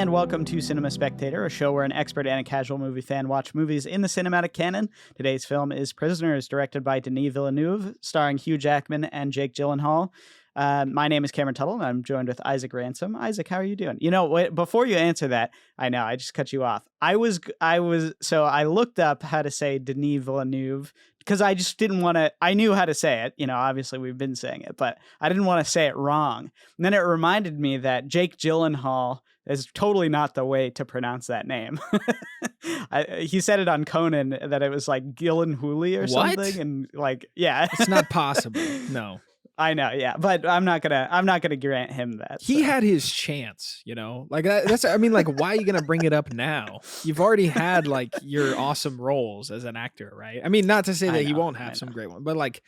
and welcome to Cinema Spectator, a show where an expert and a casual movie fan watch movies in the cinematic canon. Today's film is Prisoners, directed by Denis Villeneuve, starring Hugh Jackman and Jake Gyllenhaal. My name is Cameron Tuttle, and I'm joined with Isaac Ransom. Isaac, how are you doing? You know, wait, before you answer that, I know I just cut you off. I looked up how to say Denis Villeneuve because I just didn't want to. I knew how to say it. You know, obviously we've been saying it, but I didn't want to say it wrong. And then it reminded me that Jake Gyllenhaal is totally not the way to pronounce that name. He said it on Conan that it was like Gyllenhaal or something, and like, yeah, it's not possible. No. I know, yeah, but I'm not gonna grant him that. He had his chance, you know, like that's. I mean, like, why are you gonna bring it up now? You've already had like your awesome roles as an actor, right? I mean, not to say that he won't have some great one, but like,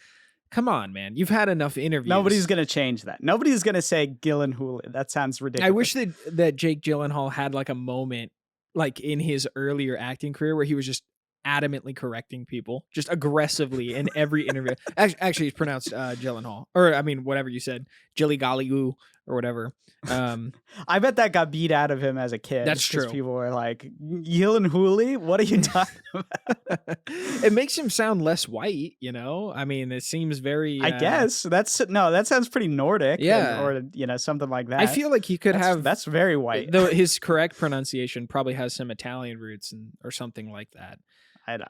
come on, man, you've had enough interviews. Nobody's gonna change that. Nobody's gonna say Gyllenhaal. That sounds ridiculous. I wish that Jake Gyllenhaal had like a moment, like in his earlier acting career, where he was just adamantly correcting people, just aggressively in every interview. Actually, it's pronounced Gyllenhaal, or I mean, whatever you said, Jilly-golly-oo, or whatever. I bet that got beat out of him as a kid. That's true. People were like, Gyllenhaal, what are you talking about? It makes him sound less white, you know? I mean, it seems very... I guess. that sounds pretty Nordic. Yeah. Or, you know, something like that. I feel like he could have... That's very white. Though his correct pronunciation probably has some Italian roots or something like that.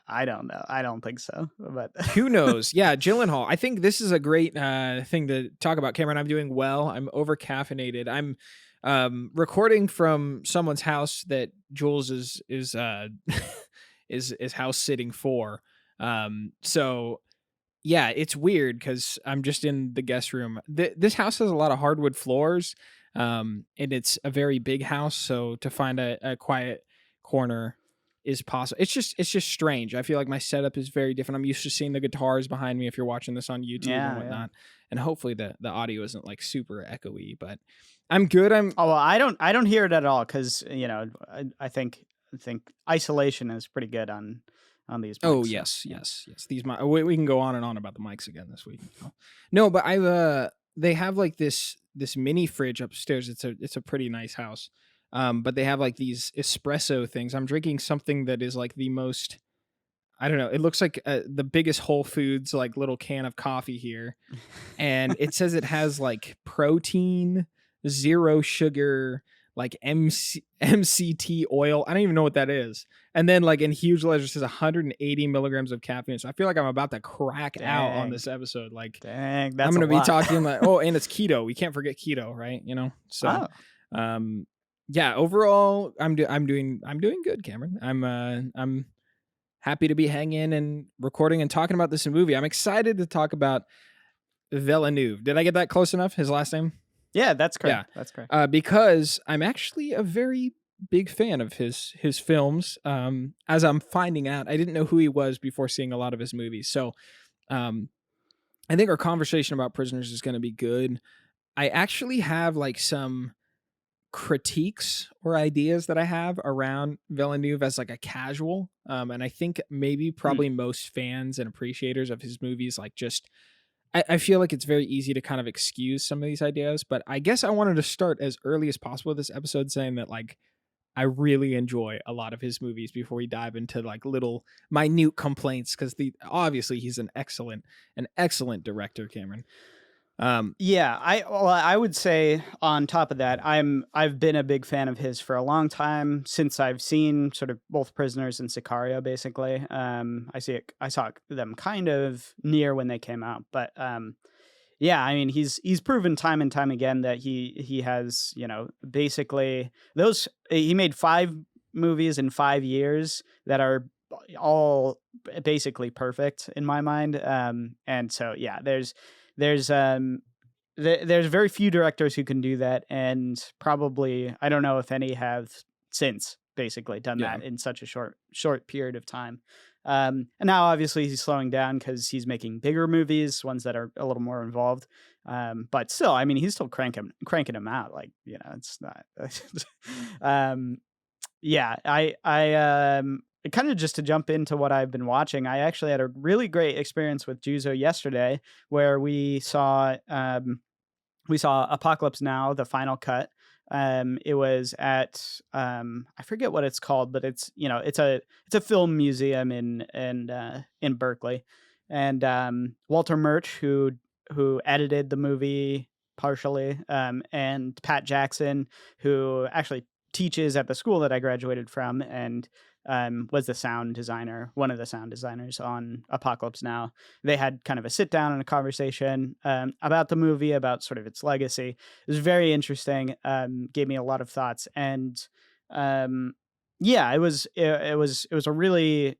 I don't know. I don't think so. But who knows? Yeah, Gyllenhaal. I think this is a great thing to talk about, Cameron. I'm doing well. I'm over caffeinated. I'm recording from someone's house that Jules is house sitting for. So yeah, it's weird because I'm just in the guest room. This house has a lot of hardwood floors, and it's a very big house. So to find a quiet corner is possible. It's just strange. I feel like my setup is very different. I'm used to seeing the guitars behind me if you're watching this on YouTube and whatnot. Yeah. And hopefully the audio isn't like super echoey, but I'm good. I don't hear it at all because, you know, I think isolation is pretty good on these mics. Oh, yes. These we can go on and on about the mics again this week. No, but they have like this mini fridge upstairs. It's a pretty nice house. But they have like these espresso things. I'm drinking something that is like the most, I don't know. It looks like the biggest Whole Foods like little can of coffee here. And it says it has like protein, 0 sugar, like MCT oil. I don't even know what that is. And then like in huge letters it says 180 milligrams of caffeine. So I feel like I'm about to crack out on this episode. Like, dang, that's I'm going to be talking like, oh, and it's keto. We can't forget keto, right? You know? So, yeah, overall, I'm doing good, Cameron. I'm happy to be hanging and recording and talking about this movie. I'm excited to talk about Villeneuve. Did I get that close enough? His last name? Yeah, that's correct. Yeah. That's correct. Because I'm actually a very big fan of his films. As I'm finding out, I didn't know who he was before seeing a lot of his movies. So, I think our conversation about Prisoners is going to be good. I actually have like some critiques or ideas that I have around Villeneuve as like a casual, and I think probably most fans and appreciators of his movies like just I feel like it's very easy to kind of excuse some of these ideas, but I guess I wanted to start as early as possible with this episode saying that like I really enjoy a lot of his movies before we dive into like little minute complaints, because obviously he's an excellent director, Cameron. Yeah, I would say on top of that, I've been a big fan of his for a long time, since I've seen sort of both Prisoners and Sicario, basically. I saw them kind of near when they came out, but yeah, I mean, he's proven time and time again that he has, you know, basically he made 5 movies in 5 years that are all basically perfect in my mind. And so yeah, there's very few directors who can do that, and probably I don't know if any have since basically done that in such a short period of time. And now obviously he's slowing down because he's making bigger movies, ones that are a little more involved. But still, I mean, he's still cranking them out. Like, you know, it's not. Yeah, I kind of just to jump into what I've been watching, I actually had a really great experience with Juzo yesterday, where we saw Apocalypse Now, the final cut, It was at I forget what it's called, but it's it's a film museum in Berkeley, and Walter Murch, who edited the movie partially, and Pat Jackson, who actually teaches at the school that I graduated from, and was the sound designer, one of the sound designers on Apocalypse Now. They had kind of a sit down and a conversation about the movie, about sort of its legacy. It was very interesting. Gave me a lot of thoughts, and yeah, it was a really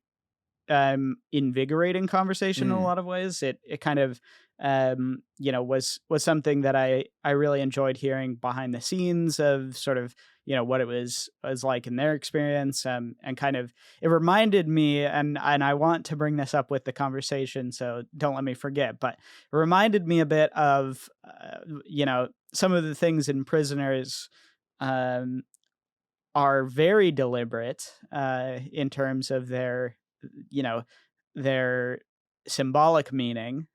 invigorating conversation in a Mm. lot of ways. It kind of was something that I really enjoyed hearing behind the scenes of sort of what it was like in their experience, and kind of it reminded me, and I want to bring this up with the conversation, so don't let me forget, but it reminded me a bit of some of the things in Prisoners um are very deliberate in terms of you know their symbolic meaning,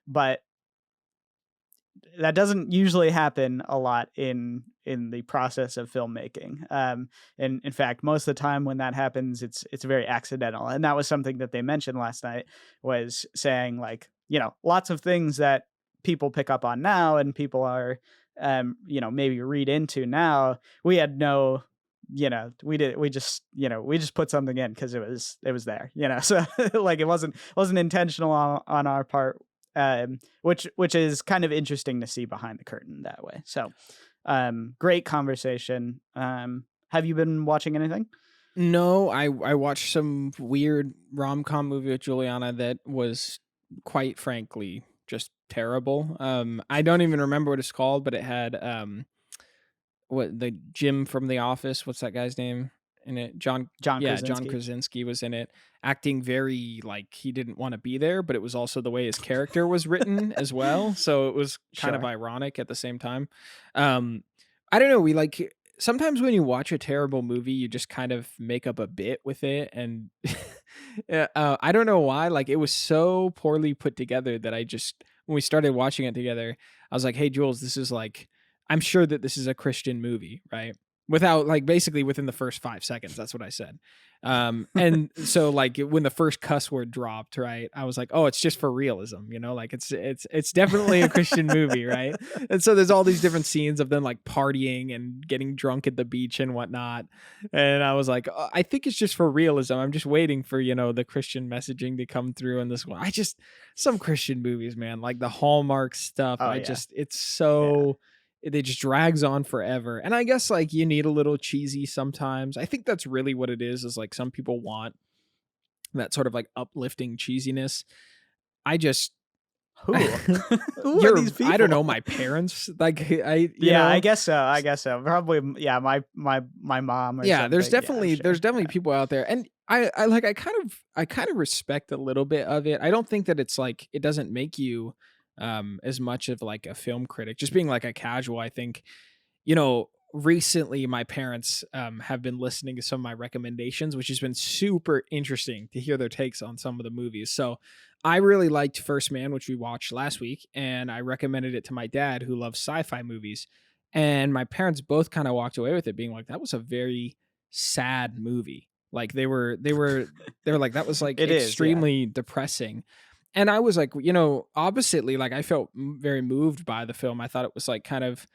but that doesn't usually happen a lot in the process of filmmaking. And in fact, most of the time when that happens, it's very accidental. And that was something that they mentioned last night, was saying, like, lots of things that people pick up on now and people are maybe read into now. We had no we just put something in because it was there, so like it wasn't intentional on our part, which is kind of interesting to see behind the curtain that way. So, great conversation. Have you been watching anything? No, I watched some weird rom-com movie with Juliana that was quite frankly just terrible. I don't even remember what it's called, but it had what the Jim from The Office, what's that guy's name in it? John John Yeah, John Krasinski. Krasinski was in it, acting very like he didn't want to be there, but it was also the way his character was written as well. So it was kind of Sure. ironic at the same time. Um I don't know, we like sometimes when you watch a terrible movie, you just kind of make up a bit with it and yeah, I don't know why, like it was so poorly put together that I just when we started watching it together, I was like, "Hey Jules, this is like I'm sure that this is a Christian movie, right?" Without like basically within the first 5 seconds, that's what I said. And so like when the first cuss word dropped, right, I was like, oh, it's just for realism, like it's definitely a Christian movie, right? And so there's all these different scenes of them like partying and getting drunk at the beach and whatnot. And I was like, oh, I think it's just for realism. I'm just waiting for the Christian messaging to come through in this one. Some Christian movies, man, like the Hallmark stuff. Oh yeah. It's Yeah. so it just drags on forever. And I guess like you need a little cheesy sometimes. I think that's really what it is like some people want that sort of like uplifting cheesiness. I just Who? Who are these I don't people? know, my parents, like I Yeah, I guess so. I guess so. Probably, yeah. My mom or yeah, something. Yeah, there's sure. definitely Yeah. people out there. And I like I kind of respect a little bit of it. I don't think that it's like it doesn't make you as much of like a film critic. Just being like a casual, I think recently my parents have been listening to some of my recommendations, which has been super interesting to hear their takes on some of the movies. So I really liked First Man, which we watched last week, and I recommended it to my dad, who loves sci-fi movies. And my parents both kind of walked away with it being like, that was a very sad movie. Like they were like, that was like It is. Yeah. extremely depressing. And I was like, oppositely, like I felt very moved by the film. I thought it was like kind of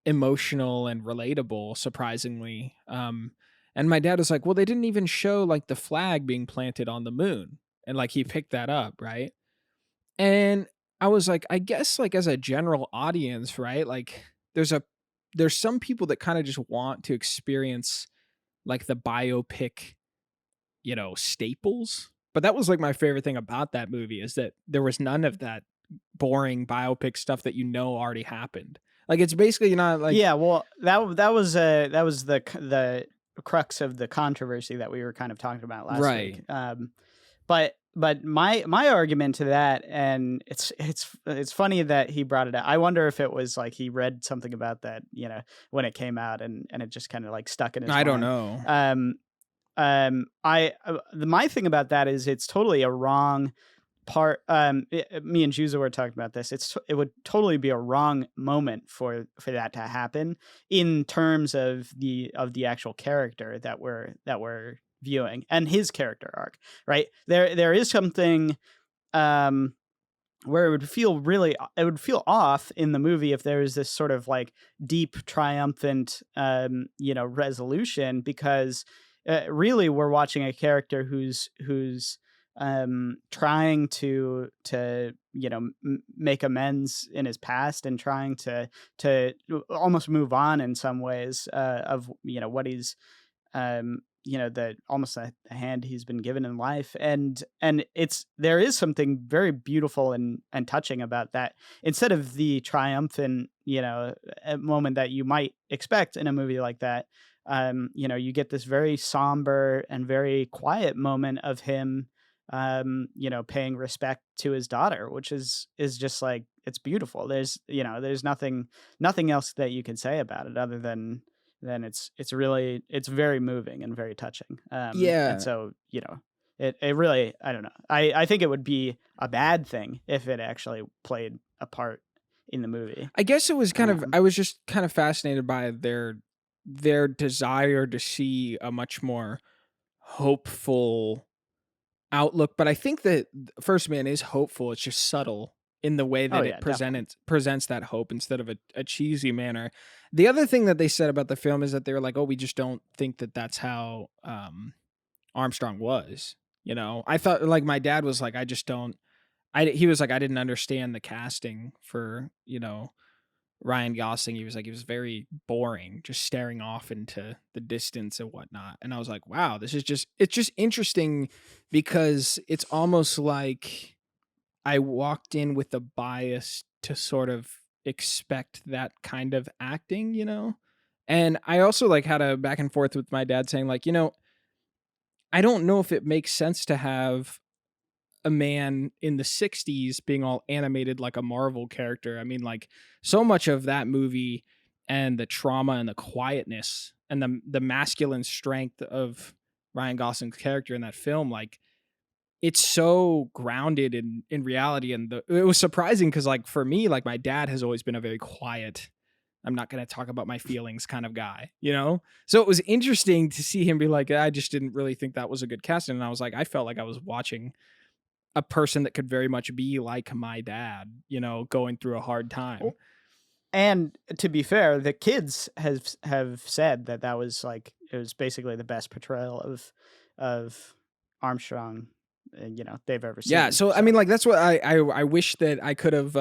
emotional and relatable, surprisingly. And my dad was like, well, they didn't even show like the flag being planted on the moon. And like he picked that up, right? And I was like, I guess like as a general audience, right? Like there's a there's some people that kind of just want to experience like the biopic, staples. But that was like my favorite thing about that movie is that there was none of that boring biopic stuff that already happened. Like it's basically not like Yeah. Well, that was the crux of the controversy that we were kind of talking about last week. right. But my argument to that, and it's funny that he brought it up. I wonder if it was like he read something about that, when it came out, and it just kind of like stuck in his I don't mind. know. My thing about that is it's totally a wrong part. Me and Juzo were talking about this. It would totally be a wrong moment for that to happen in terms of the actual character that we're viewing and his character arc. Right there is something where it would feel off in the movie if there was this sort of like deep triumphant resolution, because really we're watching a character who's trying to make amends in his past and trying to almost move on in some ways of what he's the almost the hand he's been given in life, and there is something very beautiful and touching about that, instead of the triumphant moment that you might expect in a movie like that. You get this very somber and very quiet moment of him paying respect to his daughter, which is just like, it's beautiful. There's nothing else that you can say about it other than it's very moving and very touching. Yeah. And so it really, I don't know. I think it would be a bad thing if it actually played a part in the movie. I guess it was kind of, I was just kind of fascinated by their desire to see a much more hopeful outlook. But I think that First Man is hopeful. It's just subtle in the way that it presents that hope instead of a cheesy manner. The other thing that they said about the film is that they were like, oh, we just don't think that that's how Armstrong was. I thought, like, my dad was like, he was like, I didn't understand the casting for, Ryan Gosling. He was like, it was very boring, just staring off into the distance and whatnot. And I was like, wow, it's just interesting, because it's almost like I walked in with a bias to sort of expect that kind of acting, And I also like had a back and forth with my dad saying like, I don't know if it makes sense to have a man in the 60s being all animated like a Marvel character. I mean, like, so much of that movie and the trauma and the quietness and the masculine strength of Ryan Gosling's character in that film, like, it's so grounded in reality. And it was surprising because, like, for me, like, my dad has always been a very quiet, I'm not going to talk about my feelings kind of guy, So it was interesting to see him be like, I just didn't really think that was a good casting. And I was like, I felt like I was watching a person that could very much be like my dad, going through a hard time. And to be fair, the kids have said that was like, it was basically the best portrayal of Armstrong, they've ever seen. Yeah. So I mean, like, that's what I wish that I could have,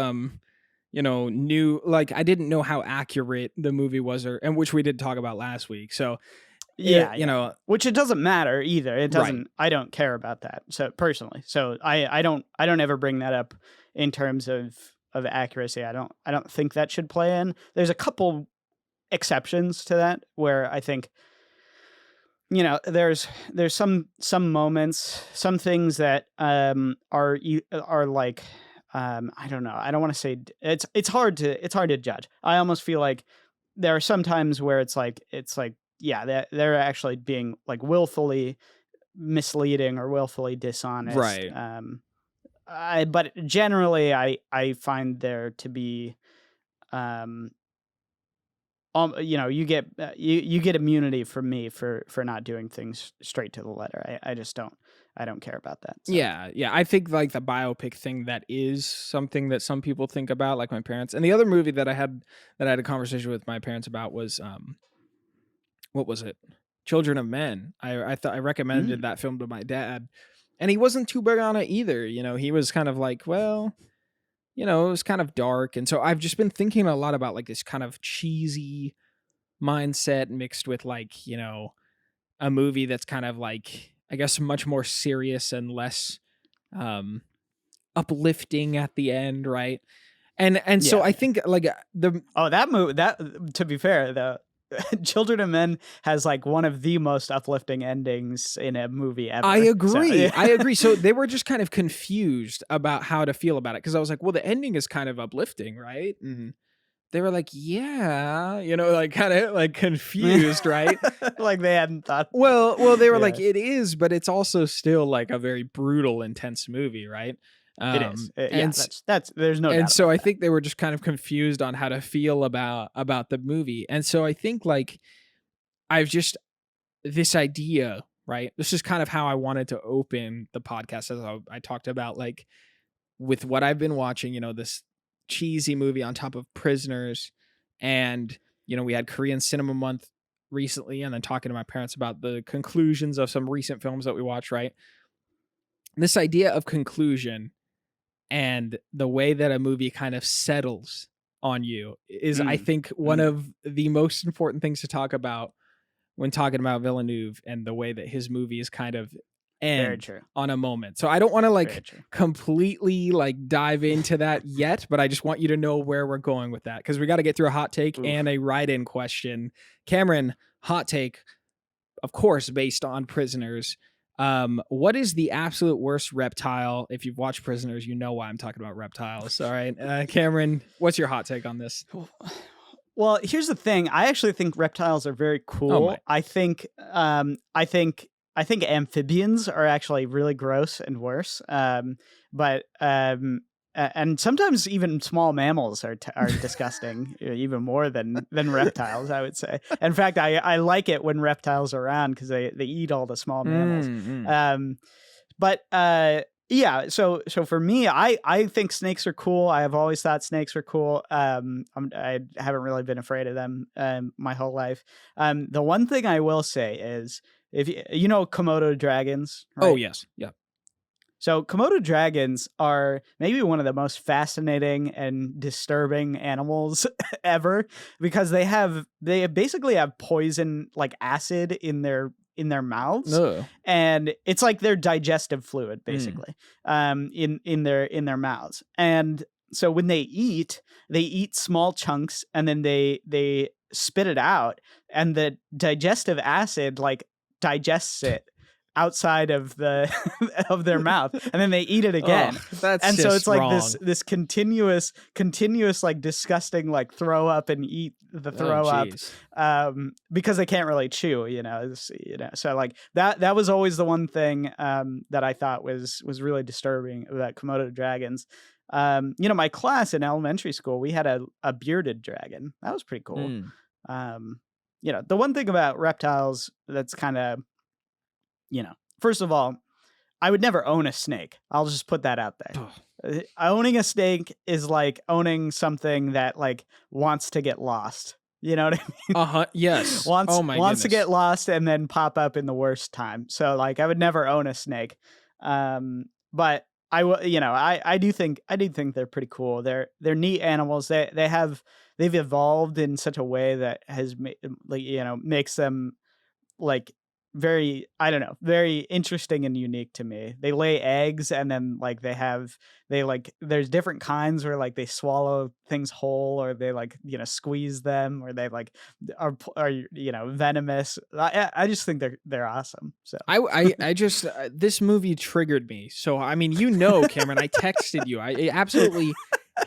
knew, like, I didn't know how accurate the movie was, and which we did talk about last week. So yeah, which it doesn't matter either. It doesn't. Right. I don't care about that. So personally, I don't ever bring that up in terms of accuracy. I don't think that should play in. There's a couple exceptions to that where I think, there's some moments, some things that are like, I don't know. I don't want to say it's hard to judge. I almost feel like there are some times where it's like yeah, they're actually being like willfully misleading or willfully dishonest. Right. But generally, I find there to be, you get immunity from me for not doing things straight to the letter. I just don't. I don't care about that. So. Yeah. I think like the biopic thing, that is something that some people think about, like my parents. And the other movie that I had a conversation with my parents about was what was it? Children of Men. I thought I recommended that film to my dad, and he wasn't too big on it either. He was kind of like, well, it was kind of dark. And so I've just been thinking a lot about like this kind of cheesy mindset mixed with like, a movie that's kind of like, I guess, much more serious and less uplifting at the end, right? And so I think like that movie, that, to be fair, the Children of Men has like one of the most uplifting endings in a movie ever. I agree. I agree. So they were just kind of confused about how to feel about it, because I was like, well, the ending is kind of uplifting, right? And they were like, yeah, like kind of like confused, right? Like they hadn't thought. Well, they were like, it is, but it's also still like a very brutal, intense movie, right? It is. Yeah, And that's there's no doubt so about I that. think they were just kind of confused on how to feel about the movie. And so I think like I've just this idea, right? This is kind of how I wanted to open the podcast, as I talked about, like with what I've been watching, this cheesy movie on top of Prisoners. And, we had Korean Cinema Month recently, and then talking to my parents about the conclusions of some recent films that we watched, right? This idea of conclusion and the way that a movie kind of settles on you is, I think, one of the most important things to talk about when talking about Villeneuve and the way that his movies kind of end on a moment. So I don't want to like completely like dive into that yet, but I just want you to know where we're going with that, because we got to get through a hot take and a write-in question. Cameron, hot take, of course, based on Prisoners. What is the absolute worst reptile? If you've watched Prisoners, you know why I'm talking about reptiles. All right, Cameron, what's your hot take on this? Well, here's the thing. I actually think reptiles are very cool. I think amphibians are actually really gross and worse. But and sometimes even small mammals are disgusting, even more than reptiles, I would say. In fact, I like it when reptiles are around because they eat all the small mammals. But yeah, so for me, I think snakes are cool. I have always thought snakes were cool. I haven't really been afraid of them my whole life. The one thing I will say is, if you know Komodo dragons, right? Oh yes, yeah. So Komodo dragons are maybe one of the most fascinating and disturbing animals ever, because they basically have poison, like acid in their mouths. And it's like their digestive fluid basically in their mouths. And so when they eat small chunks, and then they spit it out, and the digestive acid like digests it outside of their mouth, and then they eat it again. And so it's like wrong. this continuous like disgusting like throw up and eat the throw up because they can't really chew, so like that was always the one thing that I thought was really disturbing about Komodo dragons. My class in elementary school, we had a bearded dragon. That was pretty cool. The one thing about reptiles that's kind of, first of all, I would never own a snake. I'll just put that out there. Owning a snake is like owning something that like wants to get lost. You know what I mean? Yes. Wants to get lost and then pop up in the worst time. So like I would never own a snake. But I do think they're pretty cool. They're neat animals. They've evolved in such a way that has makes them like very, I don't know, very interesting and unique to me. They lay eggs, and then like there's different kinds where like they swallow things whole, or they like squeeze them, or they like are venomous. I just think they're awesome. So I just this movie triggered me. So I mean, Cameron, I texted you. I absolutely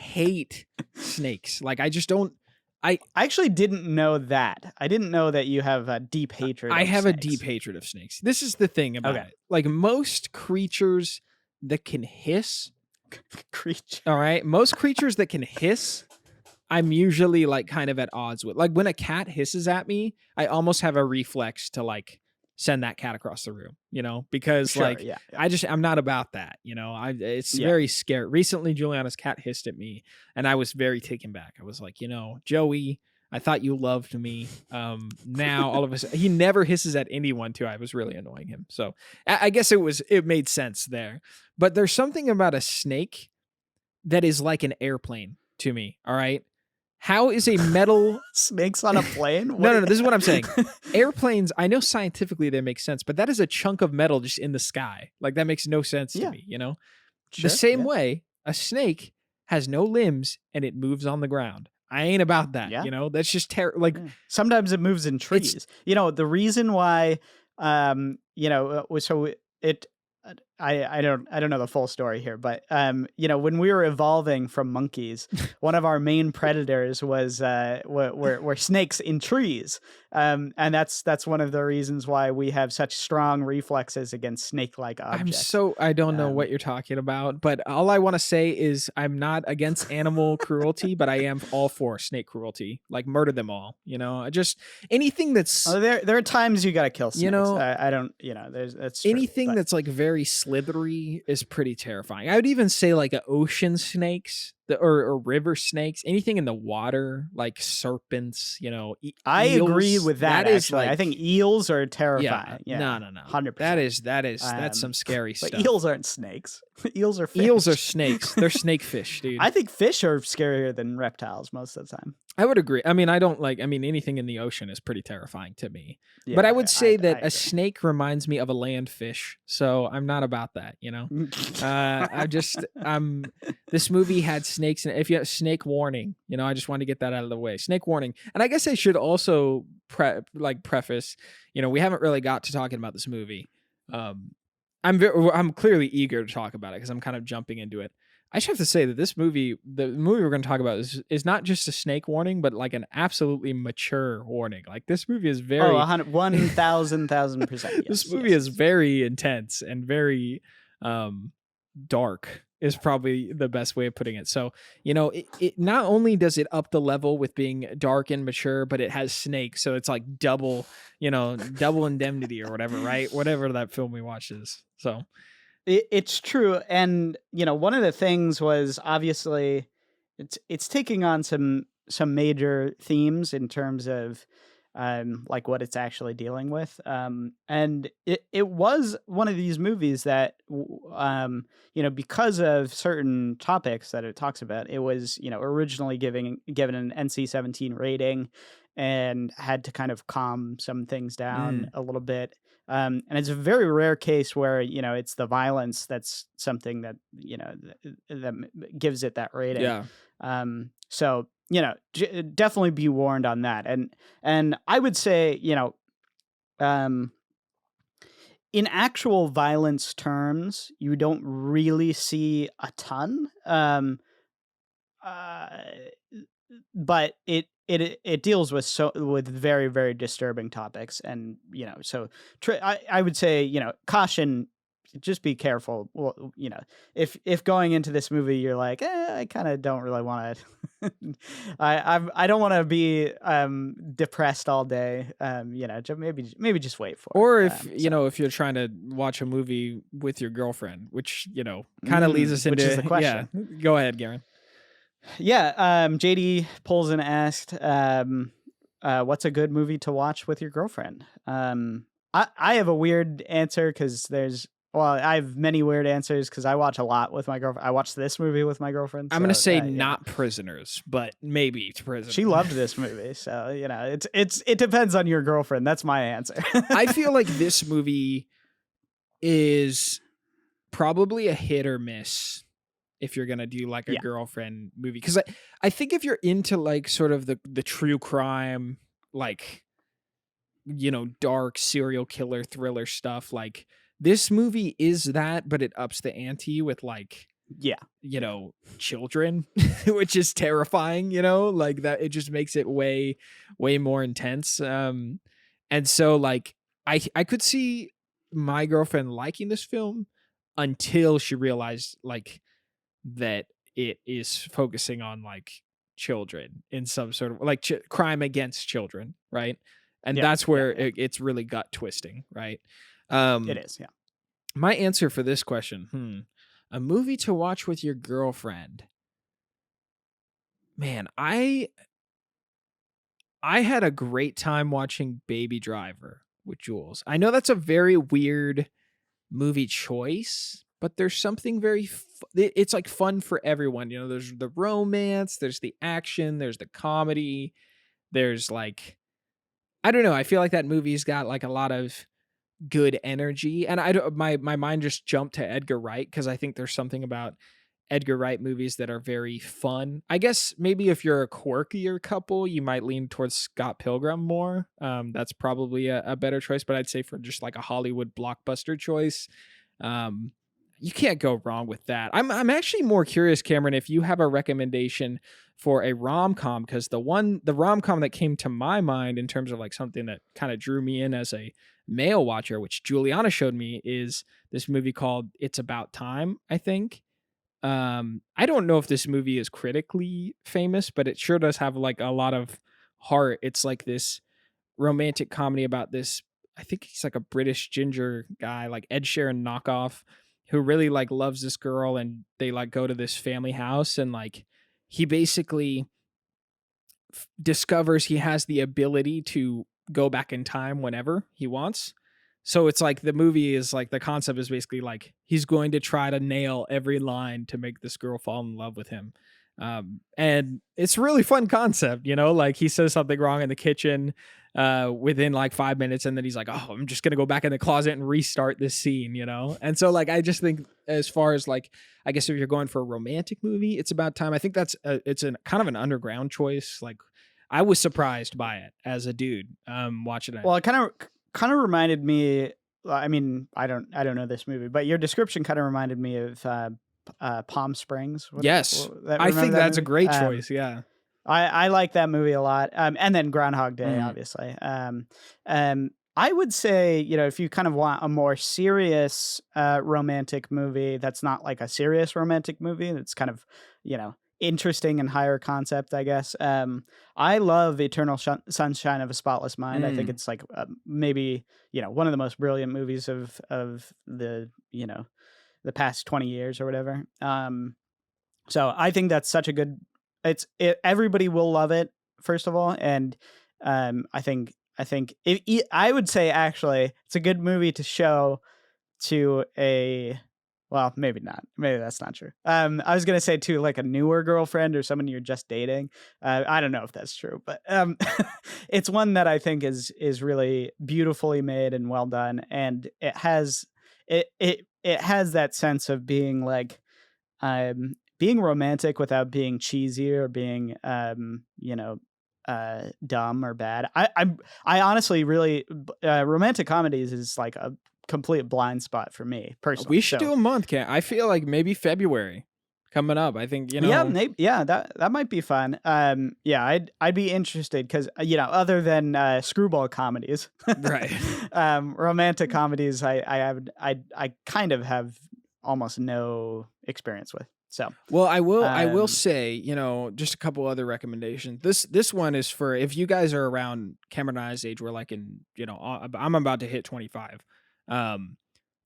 hate snakes. Like I just don't. I actually didn't know that. I didn't know that you have a deep hatred. I have snakes. a deep hatred of snakes. This is the thing about it. Like most creatures that can hiss, all right? Most creatures that can hiss, I'm usually like kind of at odds with. Like when a cat hisses at me, I almost have a reflex to like send that cat across the room, because I'm not about that. It's very scary. Recently, Juliana's cat hissed at me, and I was very taken back. I was like, Joey, I thought you loved me. Now all of a sudden, he never hisses at anyone too. I was really annoying him. So I guess it made sense there. But there's something about a snake that is like an airplane to me. All right. How is a metal snakes on a plane? No. This is what I'm saying. Airplanes, I know scientifically they make sense, but that is a chunk of metal just in the sky. Like that makes no sense to me, Sure, the same way, a snake has no limbs and it moves on the ground. I ain't about that, That's just sometimes it moves in trees. The reason why so it I don't know the full story here, but when we were evolving from monkeys, one of our main predators was were snakes in trees, and that's one of the reasons why we have such strong reflexes against snake-like objects. I don't know Um, what you're talking about, but all I want to say is I'm not against animal cruelty, but I am all for snake cruelty. Like murder them all, I just anything that's, there are times you got to kill you snakes. know, I don't, there's that's true, anything but that's like very slithery is pretty terrifying. I would even say like a ocean snakes, or river snakes, anything in the water, like serpents, I agree eels. with that. That is Actually, I like, think eels are yeah, terrifying. no, Yeah, no, no. 100%. That's some scary But stuff. eels aren't snakes. Eels are fish. Eels are snakes. They're snake fish, dude. I think fish are scarier than reptiles most of the time. I would agree. I mean, anything in the ocean is pretty terrifying to me. But I Yeah, would say that I a agree. snake reminds me of a land fish. So I'm not about that, this movie had snakes in it. If you have snake warning, I just wanted to get that out of the way. Snake warning. And I guess I should also preface, we haven't really got to talking about this movie. I'm clearly eager to talk about it because I'm kind of jumping into it. I just have to say that the movie we're going to talk about is not just a snake warning, but like an absolutely mature warning. Like this movie is very 1,000%. Yes, this movie is very intense and very dark is probably the best way of putting it. So, it not only does it up the level with being dark and mature, but it has snakes. So it's like double indemnity or whatever, right? Whatever that film we watched is. So it's true. And, one of the things was obviously it's taking on some major themes in terms of like what it's actually dealing with. And it was one of these movies that, because of certain topics that it talks about, it was, originally given an NC-17 rating and had to kind of calm some things down a little bit. And it's a very rare case where, it's the violence that's something that, that gives it that rating. yeah. So, definitely be warned on that. And I would say, in actual violence terms, you don't really see a ton. Uh, but it deals with very, very disturbing topics, and so I would say caution, just be careful. Well, if going into this movie you're like, I kind of don't really want to I don't want to be depressed all day, maybe just wait for Or it. if if you're trying to watch a movie with your girlfriend, which kind of leads us into which is the question. Yeah, go ahead, Garen. Yeah, JD pulls and asked, what's a good movie to watch with your girlfriend? I have a weird answer because I have many weird answers because I watch a lot with my girlfriend. I watched this movie with my girlfriend. I'm gonna say yeah. not Prisoners, but maybe Prisoners. She loved this movie, so it depends on your girlfriend. That's my answer. I feel like this movie is probably a hit or miss if you're gonna do like a girlfriend movie, because I think if you're into like sort of the true crime, like dark serial killer thriller stuff, like this movie is that, but it ups the ante with like children, which is terrifying, like that. It just makes it way more intense. And so like I could see my girlfriend liking this film until she realized like that it is focusing on like children in some sort of like crime against children, right? And that's where it's really gut twisting, right? It is. Yeah. My answer for this question, a movie to watch with your girlfriend. Man, I had a great time watching Baby Driver with Jules. I know that's a very weird movie choice, but there's something very it's like fun for everyone. There's the romance, there's the action, there's the comedy, there's like, I don't know, I feel like that movie's got like a lot of good energy, and my mind just jumped to Edgar Wright because I think there's something about Edgar Wright movies that are very fun. I guess maybe if you're a quirkier couple, you might lean towards Scott Pilgrim more. That's probably a better choice, but I'd say for just like a Hollywood blockbuster choice, You can't go wrong with that. I'm actually more curious, Cameron, if you have a recommendation for a rom-com, because the rom-com that came to my mind in terms of like something that kind of drew me in as a male watcher, which Juliana showed me, is this movie called It's About Time, I think. I don't know if this movie is critically famous, but it sure does have like a lot of heart. It's like this romantic comedy about this, I think he's like a British ginger guy, like Ed Sheeran knockoff, who really like loves this girl, and they like go to this family house, and like he basically discovers he has the ability to go back in time whenever he wants. So it's like the movie is like, the concept is basically like he's going to try to nail every line to make this girl fall in love with him. And it's a really fun concept, you know, like he says something wrong in the kitchen within like 5 minutes, and then he's like, oh, I'm just gonna go back in the closet and restart this scene, you know. And so like I just think, as far as like, I guess if you're going for a romantic movie, It's About Time, I think it's a kind of an underground choice. Like I was surprised by it as a dude watching it. Well, it kind of reminded me. I mean, I don't know this movie, but your description kind of reminded me of Palm Springs. Yes, I think that's a great choice. Yeah, I like that movie a lot. And then Groundhog Day, obviously. I would say, you know, if you kind of want a more serious romantic movie, that's not like a serious romantic movie, that's kind of, you know, interesting and higher concept, I guess. I love Eternal Sunshine of a Spotless Mind. I think it's like maybe, you know, one of the most brilliant movies of the, you know, the past 20 years or whatever. So I think that's such a good, everybody will love it, first of all. And I think I would say actually it's a good movie to show to well, maybe not. Maybe that's not true. I was gonna say to like a newer girlfriend or someone you're just dating. I don't know if that's true, but it's one that I think is really beautifully made and well done, and it has that sense of being like being romantic without being cheesy or being you know, dumb or bad. I honestly really romantic comedies is like a complete blind spot for me personally. We should do a month, Cam. I feel like maybe February coming up. I think, you know. Yeah, maybe, yeah, that might be fun. Yeah, I'd be interested because, you know, other than screwball comedies, right? Romantic comedies, I kind of have almost no experience with. So, well, I will say, you know, just a couple other recommendations. This one is for if you guys are around Cameron and I's age. We're like in, you know, I'm about to hit 25.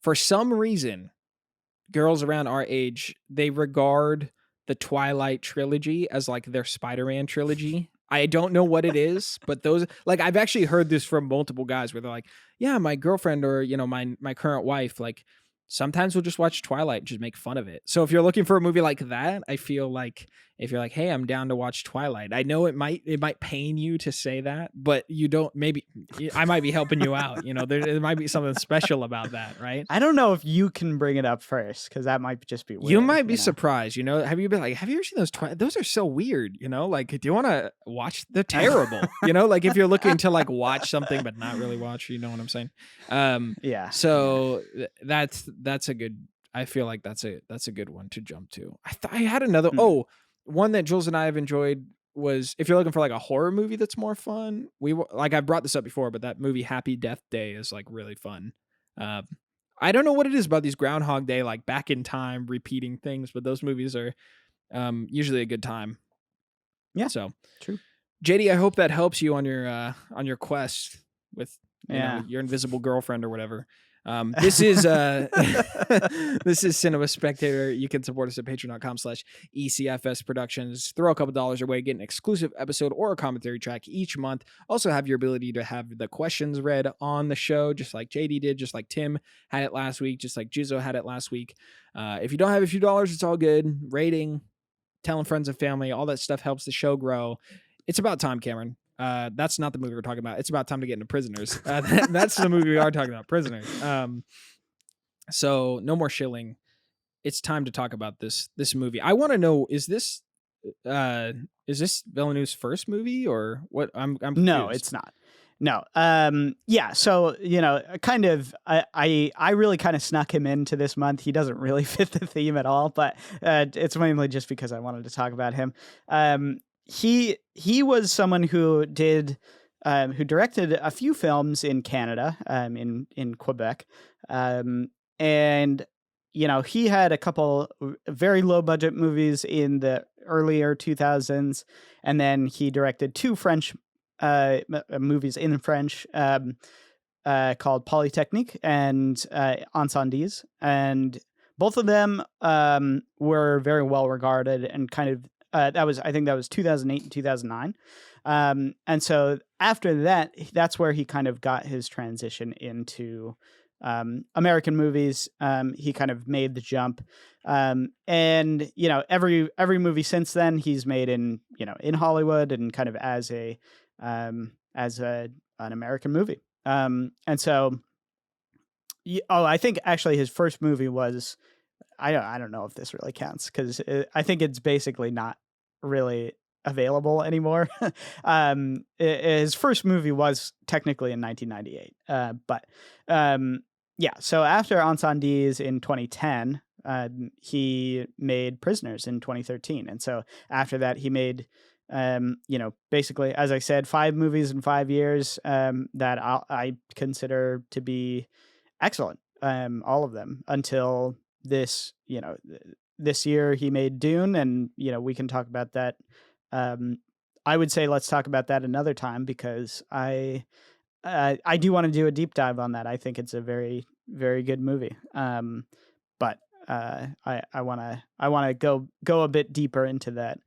For some reason, girls around our age, they regard the Twilight trilogy as like their Spider-Man trilogy. I don't know what it is, but those, like, I've actually heard this from multiple guys where they're like, yeah, my girlfriend or, you know, my current wife, like, sometimes we'll just watch Twilight and just make fun of it. So if you're looking for a movie like that, I feel like if you're like, hey, I'm down to watch Twilight, I know it might pain you to say that, but you don't, maybe I might be helping you out. You know, there might be something special about that, right? I don't know if you can bring it up first, because that might just be weird. You might be surprised, you know. Have you ever seen those those are so weird, you know? Like, do you want to watch? They're terrible. You know, like if you're looking to like watch something but not really watch, you know what I'm saying? Yeah. So that's a good, I feel like that's a good one to jump to. I had another one that Jules and I have enjoyed was, if you're looking for like a horror movie that's more fun, I brought this up before, but that movie Happy Death Day is like really fun. I don't know what it is about these Groundhog Day, like back in time repeating things, but those movies are usually a good time. Yeah, so true. JD, I hope that helps you on your quest with you know, your invisible girlfriend or whatever. This is this is Cinema Spectator. You can support us at patreon.com/ECFS Productions. Throw a couple dollars your way, get an exclusive episode or a commentary track each month. Also have your ability to have the questions read on the show, just like JD did, just like Tim had it last week, just like Jizzo had it last week. If you don't have a few dollars, it's all good. Rating, telling friends and family, all that stuff helps the show grow. It's about time, Cameron. That's not the movie we're talking about. It's about time to get into Prisoners. That's the movie we are talking about, Prisoners. So no more shilling. It's time to talk about this movie. I want to know, is this Villeneuve's first movie or what? I'm no, confused. it's not. No. Yeah. So kind of. I really kind of snuck him into this month. He doesn't really fit the theme at all, but it's mainly just because I wanted to talk about him. He was someone who directed a few films in Canada, in Quebec, and he had a couple very low budget movies in the earlier 2000s, and then he directed two French movies in French, called Polytechnique and Incendies, and both of them were very well regarded and kind of I think that was 2008 and 2009. And so after that, that's where he kind of got his transition into American movies. He kind of made the jump, and every movie since then he's made in Hollywood and kind of as an American movie. And so, I think actually his first movie was, I don't know if this really counts because I think it's basically not really available anymore. His first movie was technically in 1998, but yeah. So after Incendies in 2010, he made Prisoners in 2013, and so after that he made basically, as I said, 5 movies in 5 years that I consider to be excellent, all of them, until this year he made Dune, and we can talk about that. I would say let's talk about that another time because I do want to do a deep dive on that. I think it's a very, very good movie. But I want to go a bit deeper into that.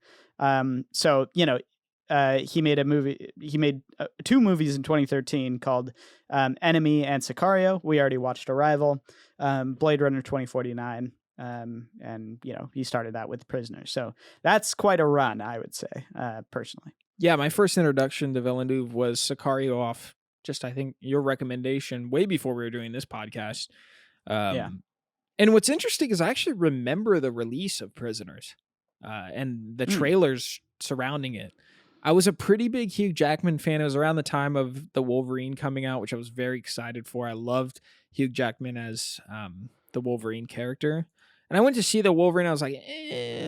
So he made a movie. He made 2 movies in 2013 called Enemy and Sicario. We already watched Arrival, Blade Runner 2049, and he started that with Prisoners. So that's quite a run, I would say, personally. Yeah, my first introduction to Villeneuve was Sicario off just, I think, your recommendation way before we were doing this podcast. Yeah. And what's interesting is I actually remember the release of Prisoners and the trailers surrounding it. I was a pretty big Hugh Jackman fan. It was around the time of the Wolverine coming out, which I was very excited for. I loved Hugh Jackman as the Wolverine character. And I went to see the Wolverine. I was like,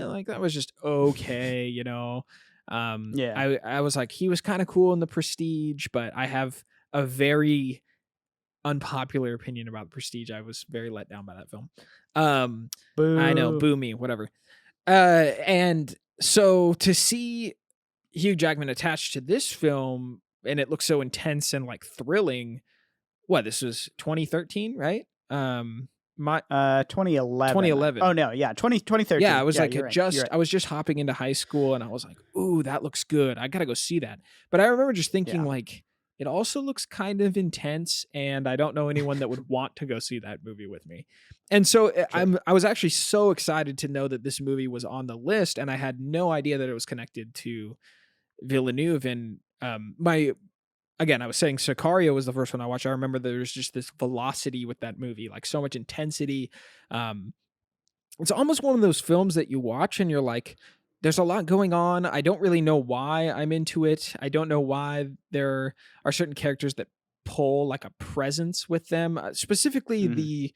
like that was just okay, Yeah. I was like, he was kind of cool in The Prestige, but I have a very unpopular opinion about The Prestige. I was very let down by that film. I know, boo me, whatever. And so to see Hugh Jackman attached to this film and it looks so intense and like thrilling. This was 2013, right? 2011. 2011. Oh no, yeah, 2013. Yeah, I was like right. I was just hopping into high school and I was like, ooh, that looks good. I gotta go see that. But I remember just thinking like, it also looks kind of intense, and I don't know anyone that would want to go see that movie with me. And so I was actually so excited to know that this movie was on the list, and I had no idea that it was connected to Villeneuve. And I was saying Sicario was the first one I watched. I remember there was just this velocity with that movie, like so much intensity. It's almost one of those films that you watch and you're like, there's a lot going on. I don't really know why I'm into it. I don't know why there are certain characters that pull like a presence with them. Specifically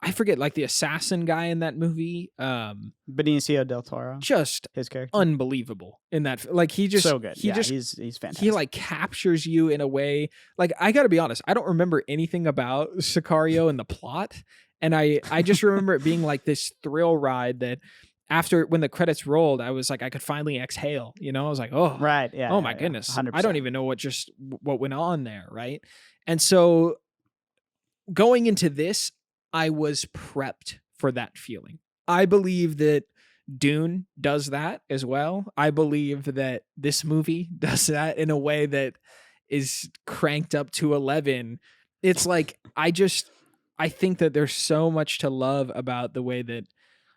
I forget, like the assassin guy in that movie. Benicio del Toro. Just his character. Unbelievable in that. Like he just so good. He's fantastic. He like captures you in a way. Like I got to be honest, I don't remember anything about Sicario and the plot, and I just remember it being like this thrill ride that after when the credits rolled, I was like, I could finally exhale. I was like, oh, right, yeah. Oh my goodness, 100%. I don't even know what went on there, right? And so going into this, I was prepped for that feeling. I believe that Dune does that as well. I believe that this movie does that in a way that is cranked up to 11. It's like, I think that there's so much to love about the way that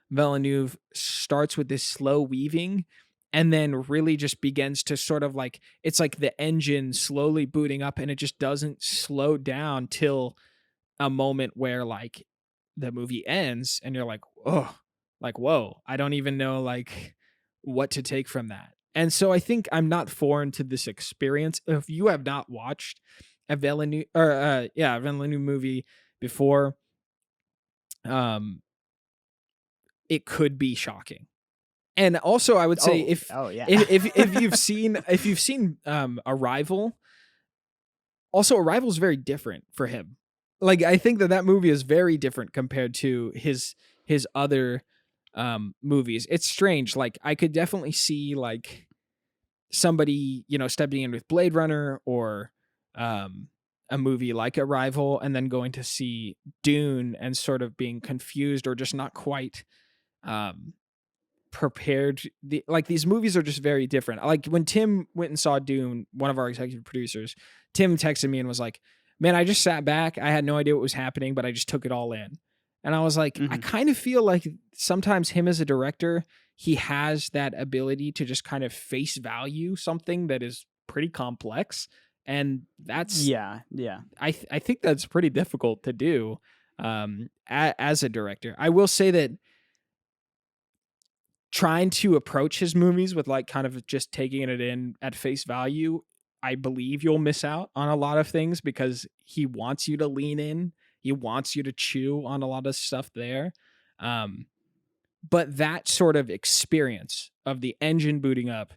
Villeneuve starts with this slow weaving and then really just begins to sort of like, it's like the engine slowly booting up and it just doesn't slow down till a moment where like the movie ends and you're like, oh, like, whoa, I don't even know like what to take from that. And so I think I'm not foreign to this experience. If you have not watched a Villeneuve or a Villeneuve movie before, um, it could be shocking. And also, I would say Oh yeah. if you've seen Arrival, also Arrival is very different for him. Like I think that movie is very different compared to his other movies. It's strange. Like I could definitely see like somebody, stepping in with Blade Runner or um a movie like Arrival and then going to see Dune and sort of being confused or just not quite um prepared. These movies are just very different. Like when Tim went and saw Dune, one of our executive producers, Tim texted me and was like, man, I just sat back, I had no idea what was happening, but I just took it all in. And I was like, I Mhm. kind of feel like sometimes him as a director, he has that ability to just kind of face value something that is pretty complex, and that's Yeah, yeah. I think that's pretty difficult to do as a director. I will say that trying to approach his movies with like kind of just taking it in at face value, I believe you'll miss out on a lot of things because he wants you to lean in. He wants you to chew on a lot of stuff there. Um, but that sort of experience of the engine booting up,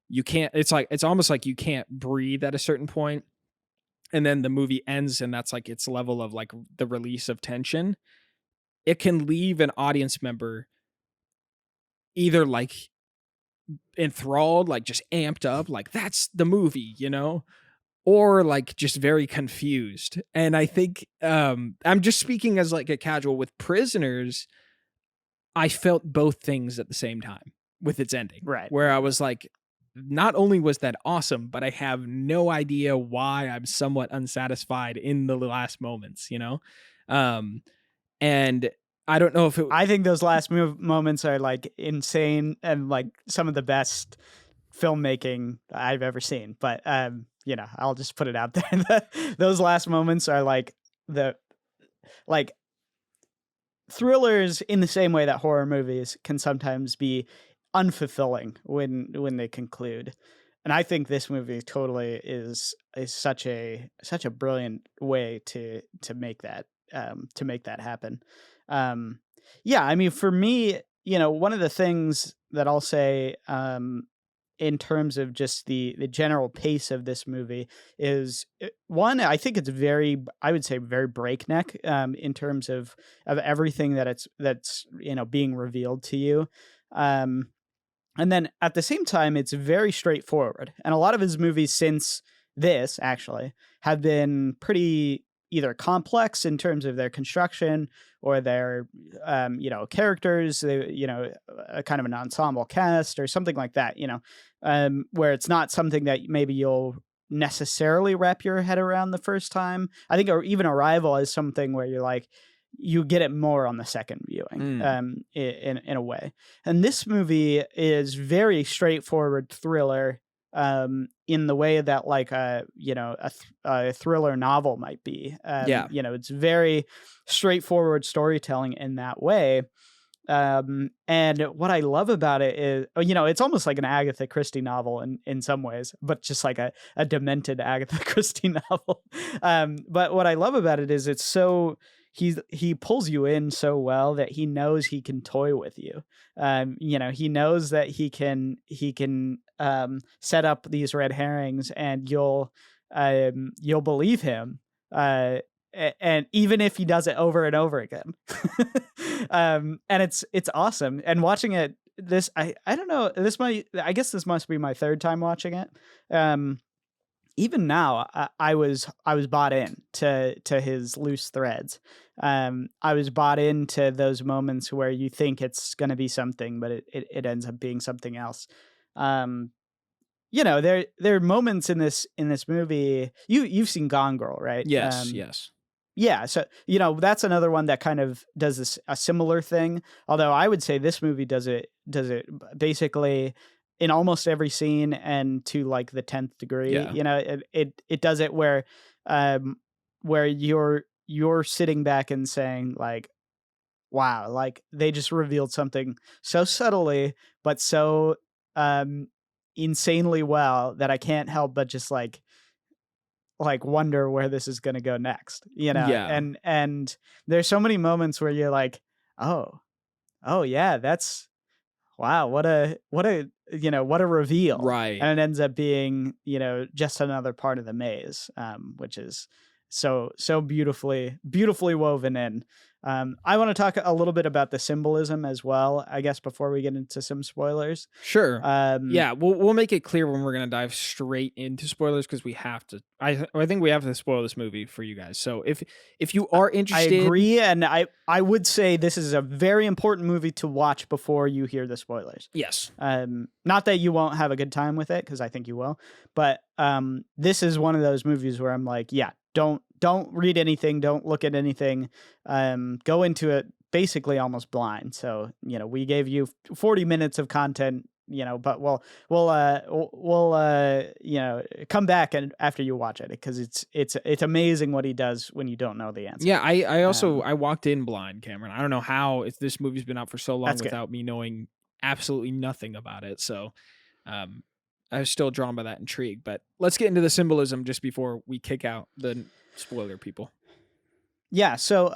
it's almost like you can't breathe at a certain point, and then the movie ends and that's like its level of like the release of tension. It can leave an audience member either like enthralled, like just amped up, like that's the movie, or like just very confused. And I think I'm just speaking as like a casual with Prisoners. I felt both things at the same time with its ending, Right. where I was like, not only was that awesome, but I have no idea why I'm somewhat unsatisfied in the last moments. Um, and I don't know if it. I think those last moments are like insane and like some of the best filmmaking I've ever seen. But I'll just put it out there. Those last moments are like the like thrillers in the same way that horror movies can sometimes be unfulfilling when they conclude. And I think this movie totally is such a brilliant way to make that happen. Um, yeah, I mean, for me, one of the things that I'll say in terms of just the general pace of this movie is one, I think it's I would say very breakneck in terms of everything that's being revealed to you. Um, and then at the same time, it's very straightforward. And a lot of his movies since this actually have been pretty either complex in terms of their construction or their, characters, a kind of an ensemble cast or something like that, where it's not something that maybe you'll necessarily wrap your head around the first time. I think, or even Arrival is something where you're like, you get it more on the second viewing, in a way. And this movie is very straightforward thriller, in the way that like a thriller novel might be. Yeah. It's very straightforward storytelling in that way. And what I love about it is, it's almost like an Agatha Christie novel in some ways, but just like a demented Agatha Christie novel. But what I love about it is it's so he pulls you in so well that he knows he can toy with you. He knows that he can set up these red herrings and you'll believe him. And even if he does it over and over again. And it's awesome. And watching it, I don't know, I guess this must be my third time watching it. Even now, I was bought in to his loose threads. I was bought into those moments where you think it's going to be something, but it ends up being something else. Um, there are moments in this movie. You've seen Gone Girl, right? Yes. Yes. Yeah, so that's another one that kind of does a similar thing. Although I would say this movie does it basically in almost every scene and to like the 10th degree. Yeah. It does it where you're sitting back and saying like, wow, like they just revealed something so subtly but so um insanely well that I can't help but just like wonder where this is going to go next, you know? Yeah. And there's so many moments where you're like, "Oh, oh yeah, that's wow, what a what a reveal." Right. And it ends up being, just another part of the maze, which is so beautifully woven in. I want to talk a little bit about the symbolism as well, I guess, before we get into some spoilers. Sure. Um, Yeah, we'll make it clear when we're gonna dive straight into spoilers because we have to. I think we have to spoil this movie for you guys. So if you are I interested, agree, and I would say this is a very important movie to watch before you hear the spoilers. yes, Not that you won't have a good time with it, because I think you will, but this is one of those movies where I'm like, yeah, don't read anything, don't look at anything, go into it basically almost blind. So we gave you 40 minutes of content, but we'll come back and after you watch it, because it's amazing what he does when you don't know the answer. yeah. I also Um, I walked in blind, Cameron. I don't know how if this movie's been out for so long that's good. without me knowing absolutely nothing about it. So, um, I was still drawn by that intrigue. But let's get into the symbolism just before we kick out the spoiler people. Yeah, so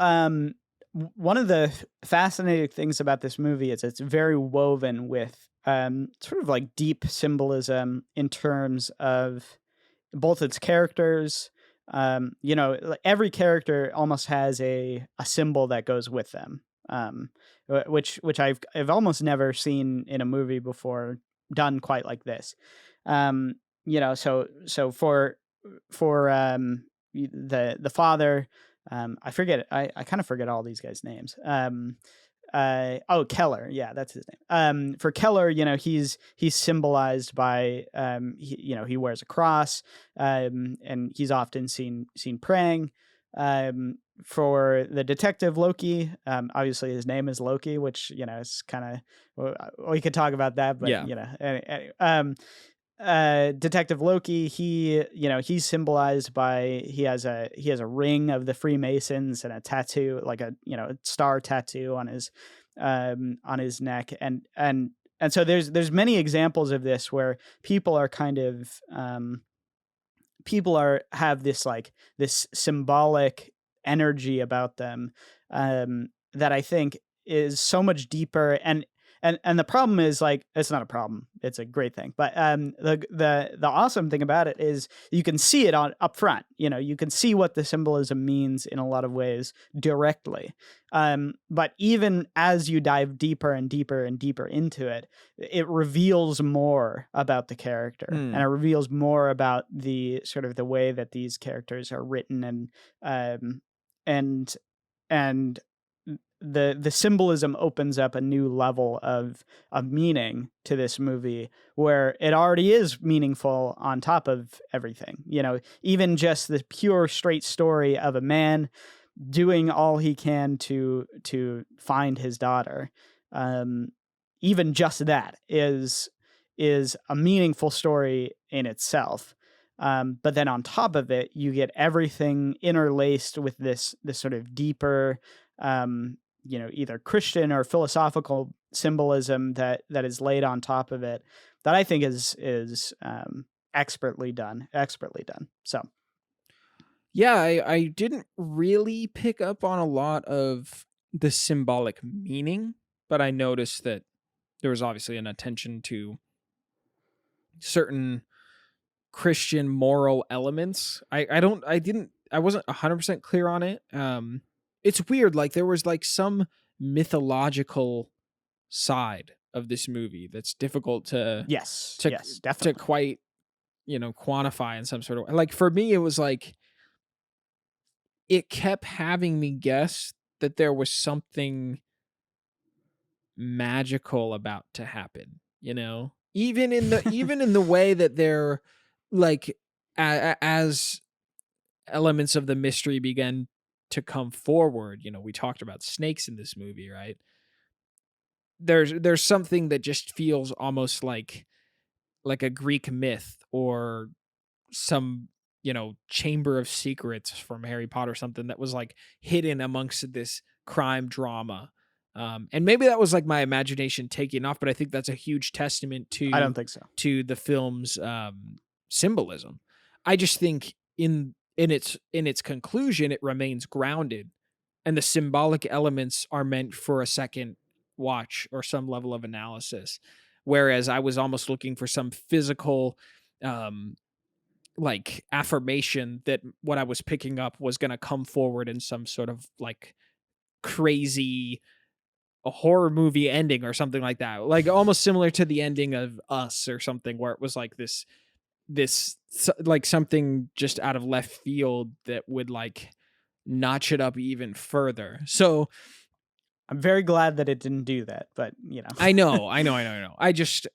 one of the fascinating things about this movie is it's very woven with sort of like deep symbolism in terms of both its characters. Like every character almost has a symbol that goes with them, which I've almost never seen in a movie before done quite like this. So for the father, I forget it. I kind of forget all these guys' names. Keller, yeah, that's his name. For Keller, he's symbolized by he wears a cross, and he's often seen praying. For the detective Loki, obviously his name is Loki, which is kind of, we could talk about that, but Yeah. Detective Loki, he's symbolized by he has a ring of the Freemasons and a tattoo, like a star tattoo on his neck, and so there's many examples of this where people are kind of have this symbolic energy about them, that I think is so much deeper. And the problem is, like, it's not a problem, it's a great thing, but the awesome thing about it is you can see it on up front. You can see what the symbolism means in a lot of ways directly, but even as you dive deeper and deeper and deeper into it, it reveals more about the character, Hmm. and it reveals more about the sort of the way that these characters are written, um and and the symbolism opens up a new level of meaning to this movie, where it already is meaningful on top of everything. Even just the pure straight story of a man doing all he can to find his daughter, um even just that is a meaningful story in itself. But then on top of it, you get everything interlaced with this sort of deeper, either Christian or philosophical symbolism that is laid on top of it, that I think is expertly done. So Yeah, I didn't really pick up on a lot of the symbolic meaning, but I noticed that there was obviously an attention to certain Christian moral elements. I wasn't 100% clear on it. It's weird, like there was like some mythological side of this movie that's difficult yes, to yes, to definitely. quite, quantify in some sort of way. Like for me it was like it kept having me guess that there was something magical about to happen, even in the way that they're like as elements of the mystery began to come forward. We talked about snakes in this movie, right? There's something that just feels almost like a Greek myth or some chamber of secrets from Harry Potter, something that was like hidden amongst this crime drama. And maybe that was like my imagination taking off, but I think that's a huge testament I don't think so. to the film's symbolism. I just think in its conclusion, it remains grounded, and the symbolic elements are meant for a second watch or some level of analysis. Whereas I was almost looking for some physical, like affirmation that what I was picking up was going to come forward in some sort of like crazy a horror movie ending or something like that, like almost similar to the ending of Us or something, where it was like like something just out of left field that would like notch it up even further. So I'm very glad that it didn't do that, but I know. I just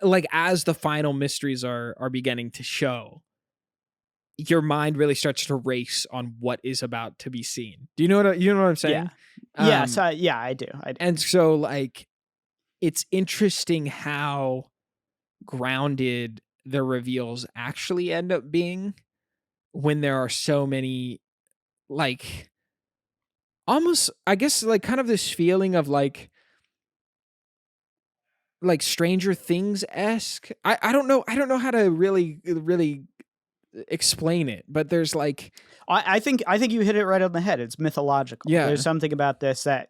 like, as the final mysteries are beginning to show, your mind really starts to race on what is about to be seen. Do you know what I'm saying? Yeah. Yeah, I do. And so like, it's interesting how grounded the reveals actually end up being when there are so many, like, almost, I guess, like kind of this feeling of like Stranger Things-esque. I don't know how to really explain it, but there's like, I think you hit it right on the head. It's mythological. Yeah. There's something about this that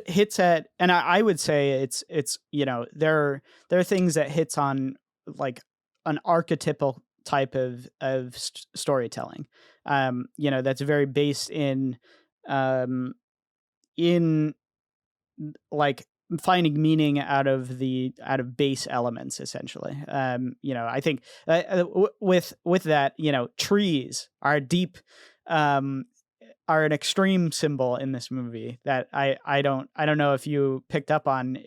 hits at, and I would say it's there are things that hits on like an archetypal type of storytelling. That's very based in in like finding meaning out of base elements, essentially. I think with that, trees are deep, are an extreme symbol in this movie that I don't know if you picked up on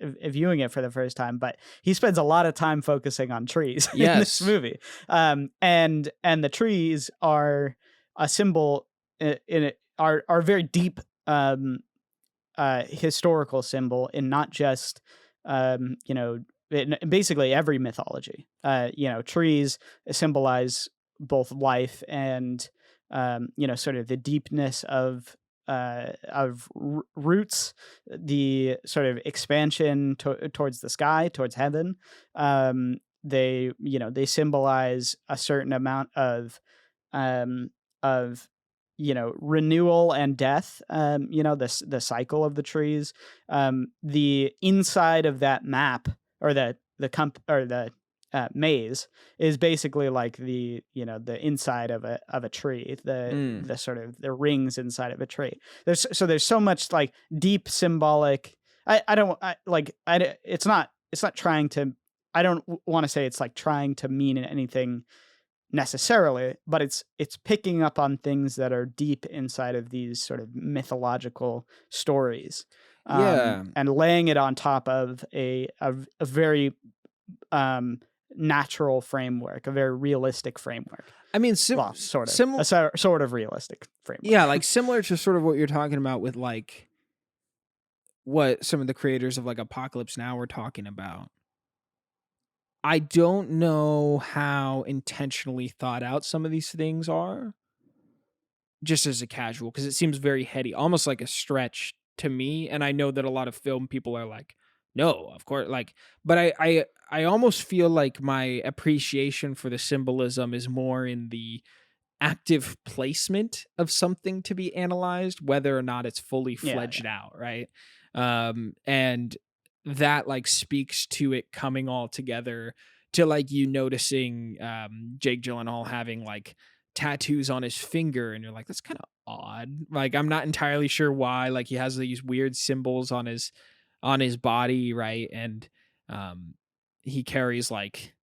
viewing it for the first time, but he spends a lot of time focusing on trees in this movie. And the trees are a symbol in it, are very deep historical symbol in not just in basically every mythology. Trees symbolize both life and sort of the deepness of roots, the sort of expansion towards the sky, towards heaven. They symbolize a certain amount of renewal and death, the cycle of the trees. The inside of that map, or the maze, is basically like the inside of a tree, the sort of the rings inside of a tree. There's so much like deep symbolic. It's not trying to, I don't want to say it's like trying to mean anything necessarily, but it's picking up on things that are deep inside of these sort of mythological stories, and laying it on top of a very natural framework, a very realistic framework. I mean, sort of realistic framework. Yeah, like similar to sort of what you're talking about with like what some of the creators of like Apocalypse Now were talking about. I don't know how intentionally thought out some of these things are, just as a casual, because it seems very heady, almost like a stretch to me. And I know that a lot of film people are like, no, of course, like, but I almost feel like my appreciation for the symbolism is more in the active placement of something to be analyzed, whether or not it's fully fledged out, right? And that like speaks to it coming all together, to like you noticing Jake Gyllenhaal having like tattoos on his finger, and you're like, that's kind of odd. Like, I'm not entirely sure why. Like, he has these weird symbols on his body, right? And he carries like,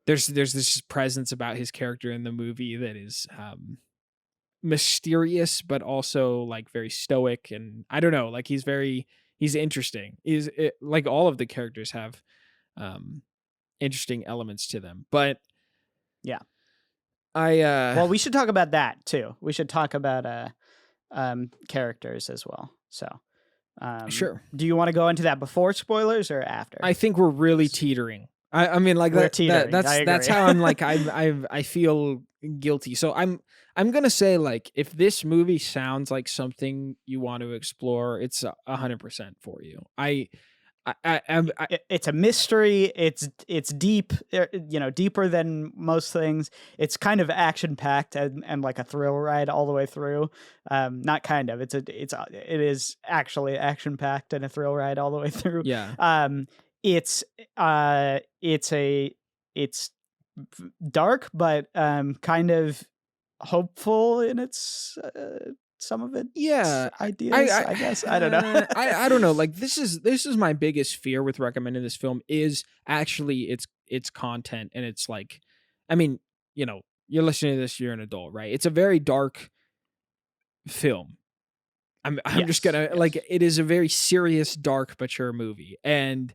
there's this presence about his character in the movie that is mysterious, but also like very stoic, and I don't know, like he's interesting. Like all of the characters have interesting elements to them, but yeah, well, we should talk about that too. We should talk about characters as well. So sure. Do you want to go into that before spoilers or after? I think we're really teetering. I mean, like that's how I'm like, I feel guilty. So I'm gonna say like if this movie sounds like something you want to explore, it's 100% for you. It's a mystery. It's deep, deeper than most things. It's kind of action packed and like a thrill ride all the way through. Not kind of. It is actually action packed and a thrill ride all the way through. Yeah. It's it's dark, but kind of hopeful in its some of its Yeah, ideas. I guess I don't know. I don't know. Like this is my biggest fear with recommending this film is actually its content, and it's like, I mean, you're listening to this, you're an adult, right? It's a very dark film. I'm just Yes, gonna like yes. it is a very serious, dark, mature movie, and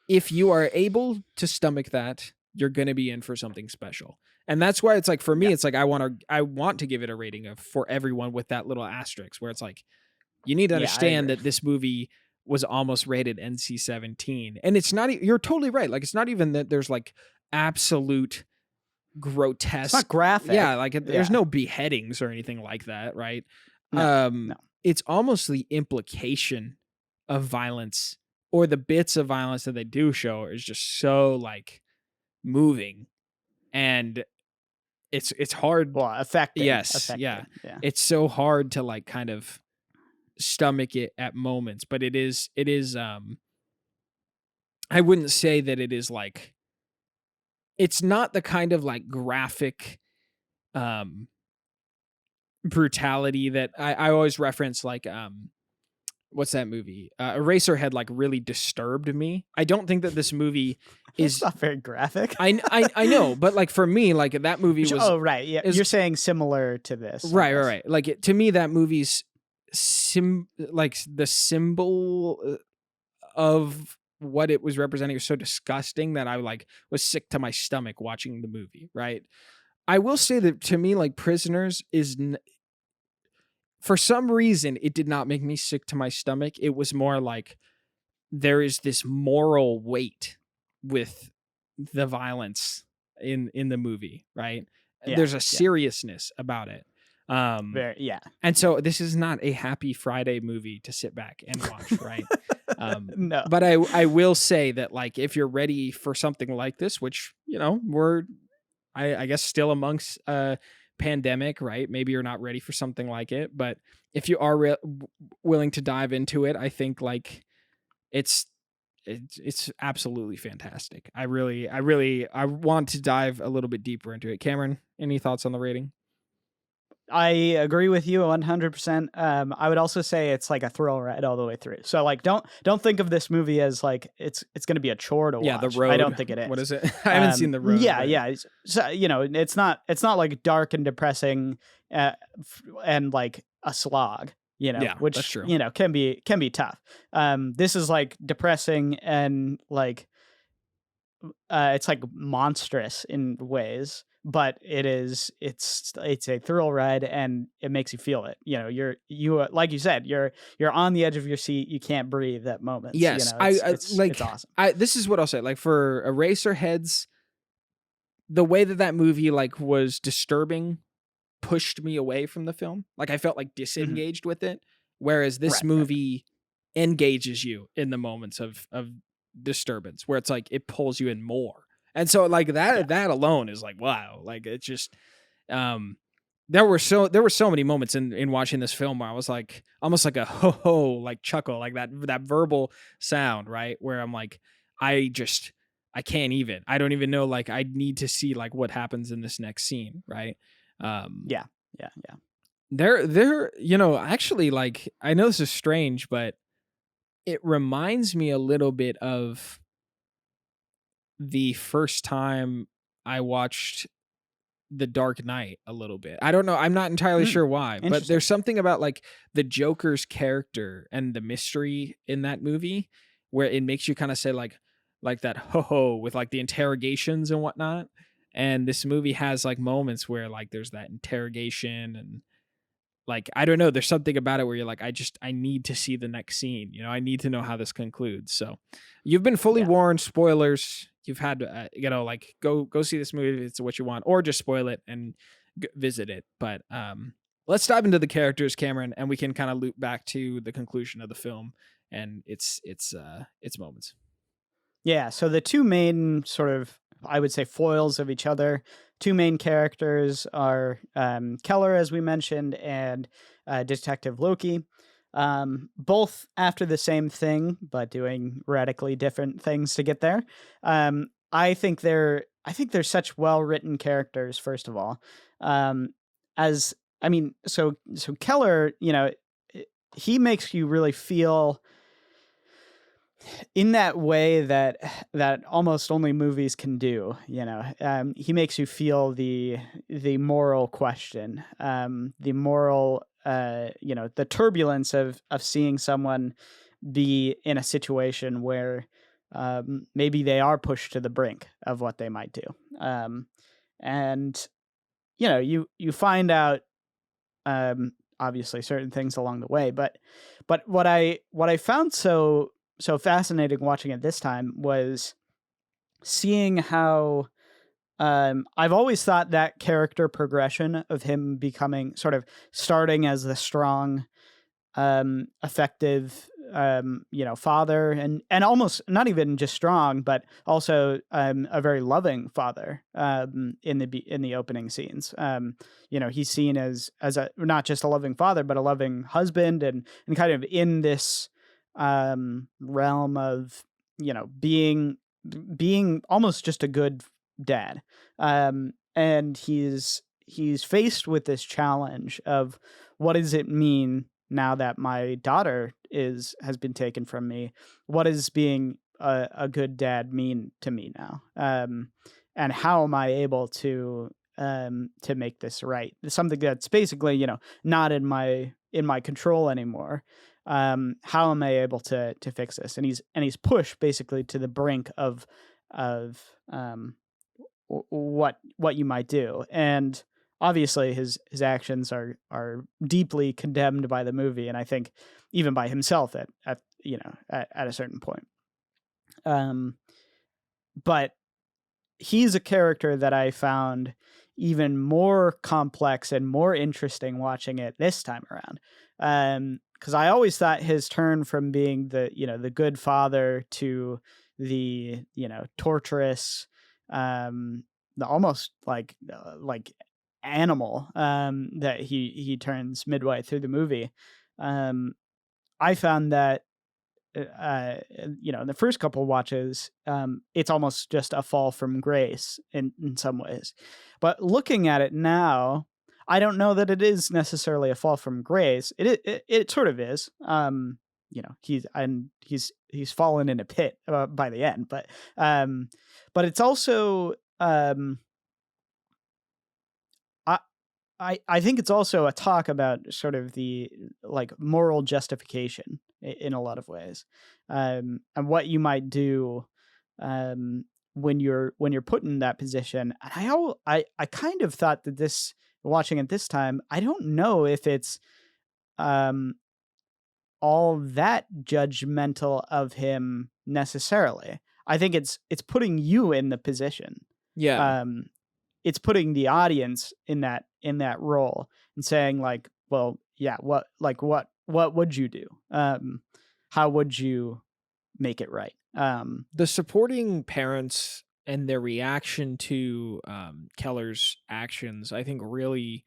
if you are able to stomach that, you're gonna be in for something special. And that's why it's like for me, Yeah, it's like I want to give it a rating of for everyone with that little asterisk where it's like you need to yeah, I understand agree. that this movie was almost rated NC-17. And it's not you're totally right. Like it's not even that there's like absolute It's not grotesque, yeah, graphic. like there's Yeah, no beheadings or anything like that, right? no, Um no. it's almost the implication of violence or the bits of violence that they do show is just so like moving, and it's hard. Well, affecting, Yes, yeah. affecting. Yeah, It's so hard to like kind of stomach it at moments, but it is I wouldn't say that it is like it's not the kind of like graphic um brutality that I always reference like what's that movie? Eraserhead like really disturbed me. I don't think that this movie it's is not very graphic. I know, but like for me, like that movie was Oh, right. Yeah, is you're saying similar to this, I right, right, guess. right. Like to me, that movie's like the symbol of what it was representing was so disgusting that I like was sick to my stomach watching the movie. Right. I will say that to me, like Prisoners for some reason it did not make me sick to my stomach. It was more like there is this moral weight with the violence in the movie, right? Yeah, There's a yeah. seriousness about it. Um Very, yeah. and so this is not a happy Friday movie to sit back and watch, right? No. But I will say that like if you're ready for something like this, which we're I guess still amongst pandemic, right? Maybe you're not ready for something like it, but if you are willing to dive into it, I think like it's it's absolutely fantastic. I want to dive a little bit deeper into it. Cameron, any thoughts on the rating? I agree with you 100%. I would also say it's like a thrill ride all the way through. So like don't think of this movie as like it's going to be a chore to Yeah, The watch. I don't Road. think it What is. is it? I haven't seen The Road, Yeah, but yeah. So it's not like dark and depressing and like a slog, yeah, that's which, true. can be tough. This is like depressing and like it's like monstrous in ways, but it's a thrill ride and it makes you feel it. Like you said, you're on the edge of your seat. You can't breathe at moments. Yes, It's awesome. I this is what I'll say. Like for Eraserheads, the way that movie like was disturbing pushed me away from the film. Like I felt like Mhm. disengaged with it, whereas this Right, right. movie engages you in the moments of disturbance, where it's like it pulls you in more. And so like Yeah, that alone is like wow, like it's just um there were so many moments in watching this film where I was like almost like a ho ho like chuckle, like that verbal sound, right? Where I'm like I just I can't even. I don't even know, like I need to see like what happens in this next scene, right? Um yeah, yeah, yeah. actually, like I know this is strange, but it reminds me a little bit of the first time I watched The Dark Knight a little bit. I don't know. I'm not entirely Mm, sure why, but interesting. there's something about like the Joker's character and the mystery in that movie where it makes you kind of say like that ho ho with like the interrogations and whatnot. And this movie has like moments where like there's that interrogation and like I don't know, there's something about it where you're like I need to see the next scene. I need to know how this concludes. So you've been fully Yeah, warned. Spoilers. You've had to like go see this movie if it's what you want, or just spoil it and visit it. But let's dive into the characters, Cameron, and we can kind of loop back to the conclusion of the film and its moments. Yeah, so the two main sort of, I would say, foils of each other, two main characters are Keller, as we mentioned, and Detective Loki. Both after the same thing, but doing radically different things to get there. I think they're such well written characters. First of all, um, as I mean, so Keller, i- he makes you really feel in that way that almost only movies can do. He makes you feel the moral question, the moral, the turbulence of seeing someone be in a situation where maybe they are pushed to the brink of what they might do. And you find out, obviously, certain things along the way, but what I found so fascinating watching it this time was seeing how, I've always thought that character progression of him becoming sort of starting as the strong, effective, father, and almost not even just strong, but also a very loving father, in the opening scenes. He's seen as a not just a loving father, but a loving husband, and kind of in this realm of being almost just a good dad. And he's faced with this challenge of what does it mean now that my daughter is has been taken from me? What does being a good dad mean to me now? And how am I able to make this right? Something that's basically, not in my control anymore. How am I able to fix this? And he's pushed basically to the brink of what you might do. And obviously his actions are deeply condemned by the movie, and I think even by himself at a certain point. um but he's a character that I found even more complex and more interesting watching it this time around. Because I always thought his turn from being the good father to the torturous, the almost like animal, that he turns midway through the movie. Um, I found that, in the first couple watches, it's almost just a fall from grace in some ways. But looking at it now, I don't know that it is necessarily a fall from grace. It sort of is. He's fallen in a pit by the end, um, but it's also, I I think it's also a talk about sort of the like moral justification in a lot of ways, and what you might do, um, when you're put in that position. And I kind of thought that this watching it this time, I don't know if it's um, all that judgmental of him necessarily. I think it's putting you in the position. Yeah. Um, it's putting the audience in that role and saying like, well, yeah, what would you do? How would you make it right? The supporting parents and their reaction to Keller's actions, I think, really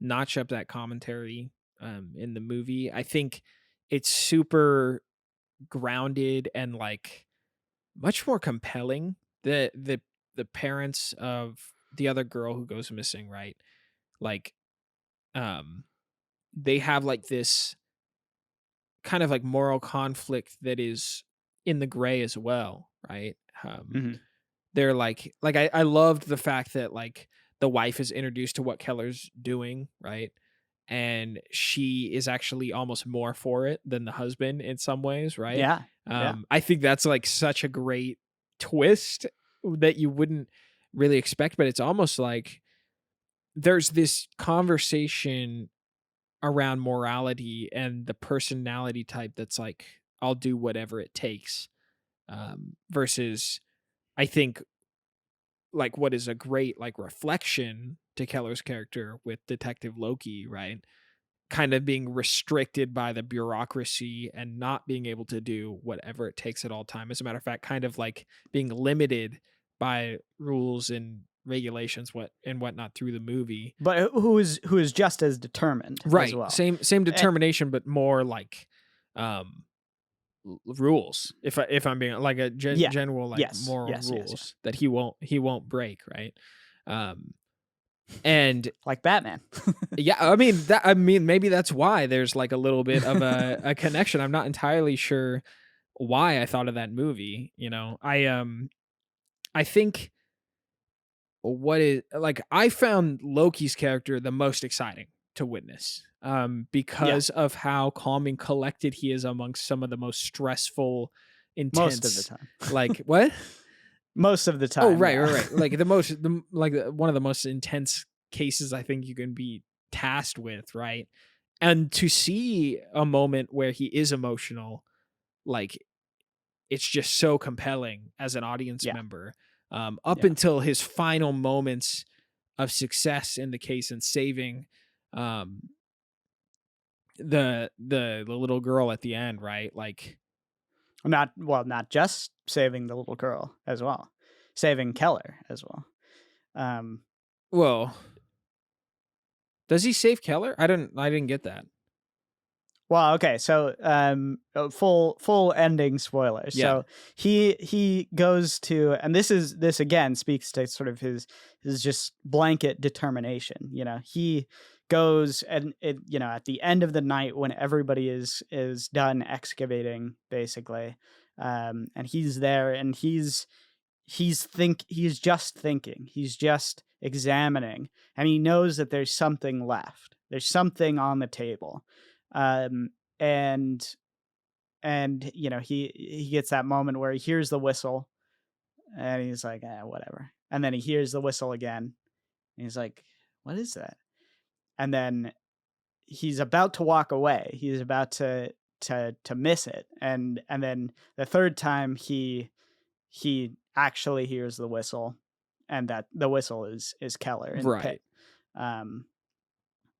notch up that commentary in the movie. I think it's super grounded and like much more compelling. The parents of the other girl who goes missing, right? Like, um, they have like this kind of like moral conflict that is in the gray as well, right? Mhm. They're like I loved the fact that like the wife is introduced to what Keller's doing, right? And she is actually almost more for it than the husband in some ways, right? Yeah, yeah. I think that's like such a great twist that you wouldn't really expect, but it's almost like there's this conversation around morality and the personality type that's like, I'll do whatever it takes, versus I think like what is a great like reflection to Keller's character with Detective Loki, right? Kind of being restricted by the bureaucracy and not being able to do whatever it takes at all time. As a matter of fact, kind of like being limited by rules and regulations and whatnot through the movie. But who is just as determined as Right. well. Same And determination, but more like rules. If I'm being like a yeah. general like Yes. moral Yes. rules Yes. that he won't break, right? And Like Batman. yeah, I mean maybe that's why there's like a little bit of a connection. I'm not entirely sure why I thought of that movie, you know. I think what is like I found Loki's character the most exciting to witness Yeah. because of how calm and collected he is amongst some of the most stressful, Most of the intense, time. like what? Most of the time. Oh, right, yeah. right. Like one of the most intense cases I think you can be tasked with, right? And to see a moment where he is emotional, like it's just so compelling as an audience Yeah. member. Up Yeah. until his final moments of success in the case and saving um the little girl at the end, right? Like Not just saving the little girl as well, saving Keller as well. well, does he save Keller? I didn't get that. Well, okay, so full ending spoilers. Yeah. So he goes to, and this again speaks to sort of his just blanket determination. You know, he goes and at the end of the night when everybody is done excavating basically, and he's there and he's just thinking, he's just examining, and he knows that there's something left. There's something on the table. um and he gets that moment where he hears the whistle and he's like, whatever, and then he hears the whistle again and he's like, what is that? And then he's about to walk away, he's about to miss it, and then the third time he actually hears the whistle, and that the whistle is Keller in the pit. um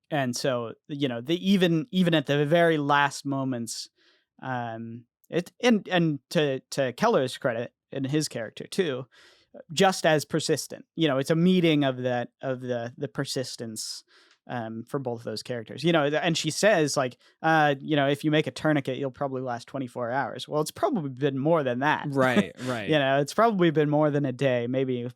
and so even at the very last moments, it and to Keller's credit and his character too, just as persistent. It's a meeting of the persistence, for both of those characters. And she says, like, if you make a tourniquet, you'll probably last 24 hours. Well, it's probably been more than that. Right. It's probably been more than a day, maybe,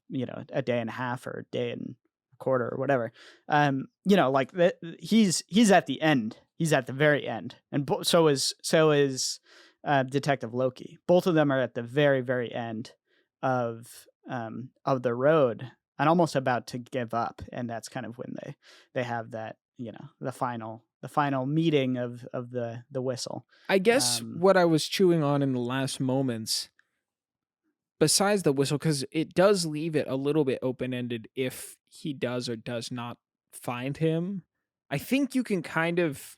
a day and a half or a day and a quarter or whatever. Like he's at the end. He's at the very end. And so is Detective Loki. Both of them are at the very, very end of the road and almost about to give up, and that's kind of when they have that, the final meeting of the whistle. I guess what I was chewing on in the last moments, besides the whistle, because it does leave it a little bit open-ended if he does or does not find him. I think you can kind of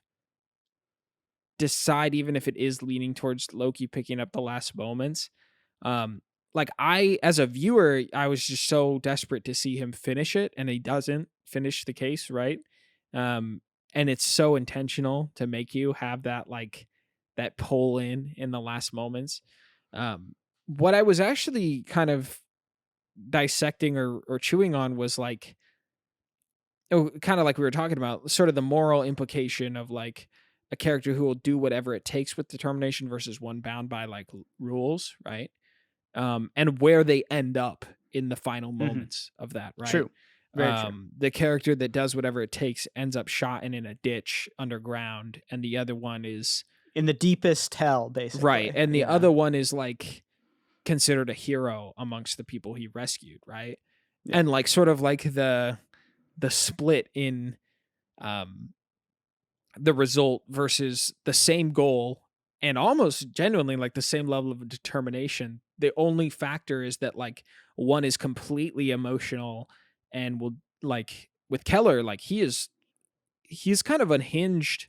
decide, even if it is leaning towards Loki picking up the last moments. Like as a viewer, I was just so desperate to see him finish it, and he doesn't finish the case, right? And it's so intentional to make you have that, like, that pull in the last moments. What I was actually kind of dissecting or chewing on was like, kind of like we were talking about, sort of the moral implication of like a character who will do whatever it takes with determination versus one bound by like rules, right? And where they end up in the final moments of that, right? True. Very true. The character that does whatever it takes ends up shot in a ditch underground, and the other one is in the deepest hell, basically. Right. And the other one is like considered a hero amongst the people he rescued, right? Yeah. And like sort of like the split in the result versus the same goal and almost genuinely like the same level of determination. The only factor is that like one is completely emotional and will, like with Keller, like he's kind of unhinged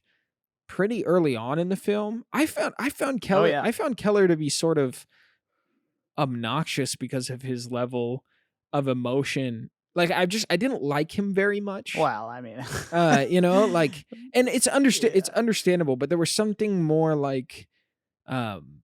pretty early on in the film. I found Keller I found Keller to be sort of obnoxious because of his level of emotion like I didn't like him very much. Well, I mean, Like, and it's it's yeah. understandable, but there was something more like, um,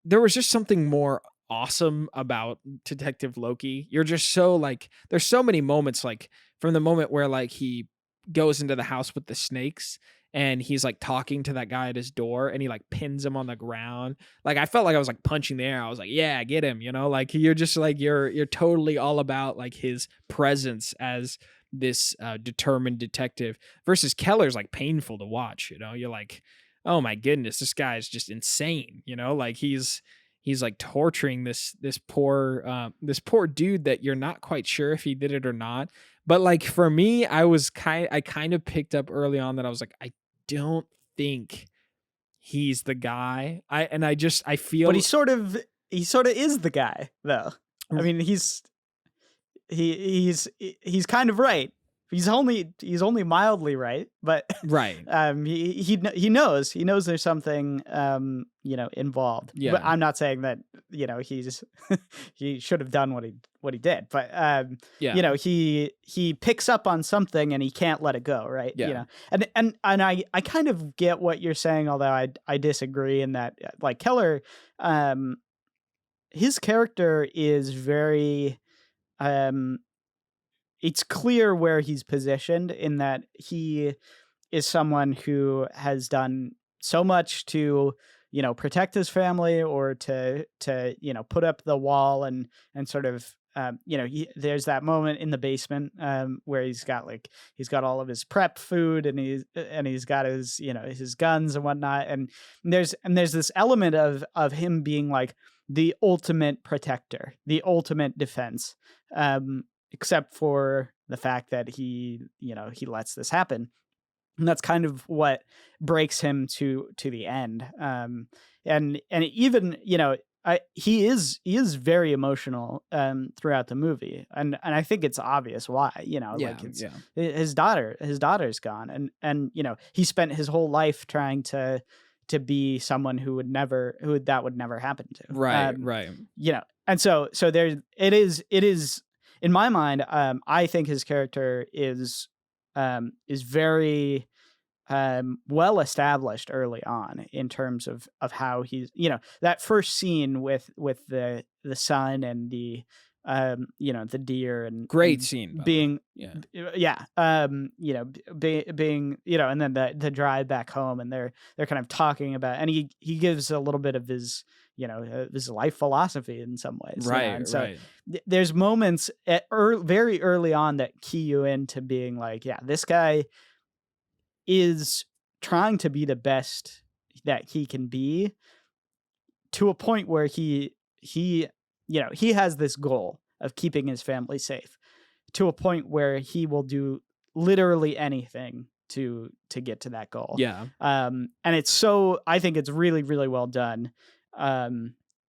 there was just something more awesome about Detective Loki. You're just so like, there's so many moments, like from the moment where like he goes into the house with the snakes and he's like talking to that guy at his door and he like pins him on the ground. Like I felt like I was like punching the air. I was like, yeah, get him, like you're just like, you're totally all about like his presence as this determined detective versus Keller's like painful to watch. You're like, oh my goodness, this guy is just insane. Like he's like torturing this poor dude that you're not quite sure if he did it or not. But like for me, I kind of picked up early on that I was like, I don't think he's the guy. I But feel he sort of is the guy, though. I mean, he's kind of right. He's only mildly right, but right. he knows there's something involved. Yeah. But I'm not saying that he should have done what he did, but Yeah. he picks up on something and he can't let it go, right? Yeah. And I kind of get what you're saying, although I disagree in that, like Keller, his character is very it's clear where he's positioned in that he is someone who has done so much to protect his family or to put up the wall and sort of there's that moment in the basement where he's got all of his prep food and he's got his his guns and whatnot, and there's this element of him being like the ultimate protector, the ultimate defense, except for the fact that he lets this happen. And that's kind of what breaks him to the end. And even, he is very emotional throughout the movie. And I think it's obvious why, like his daughter's gone. And he spent his whole life trying to be someone who would never happen to. Right. Right. And so there it is in my mind. I think his character is very well established early on in terms of how he's that first scene with the son and the the deer and great scene being yeah being and then the drive back home, and they're kind of talking about, and he gives a little bit of his his life philosophy in some ways, right? And so right. There's moments very early on that key you into being like, yeah, this guy is trying to be the best that he can be, to a point where he has this goal of keeping his family safe, to a point where he will do literally anything to get to that goal. Yeah. And I think it's really, really well done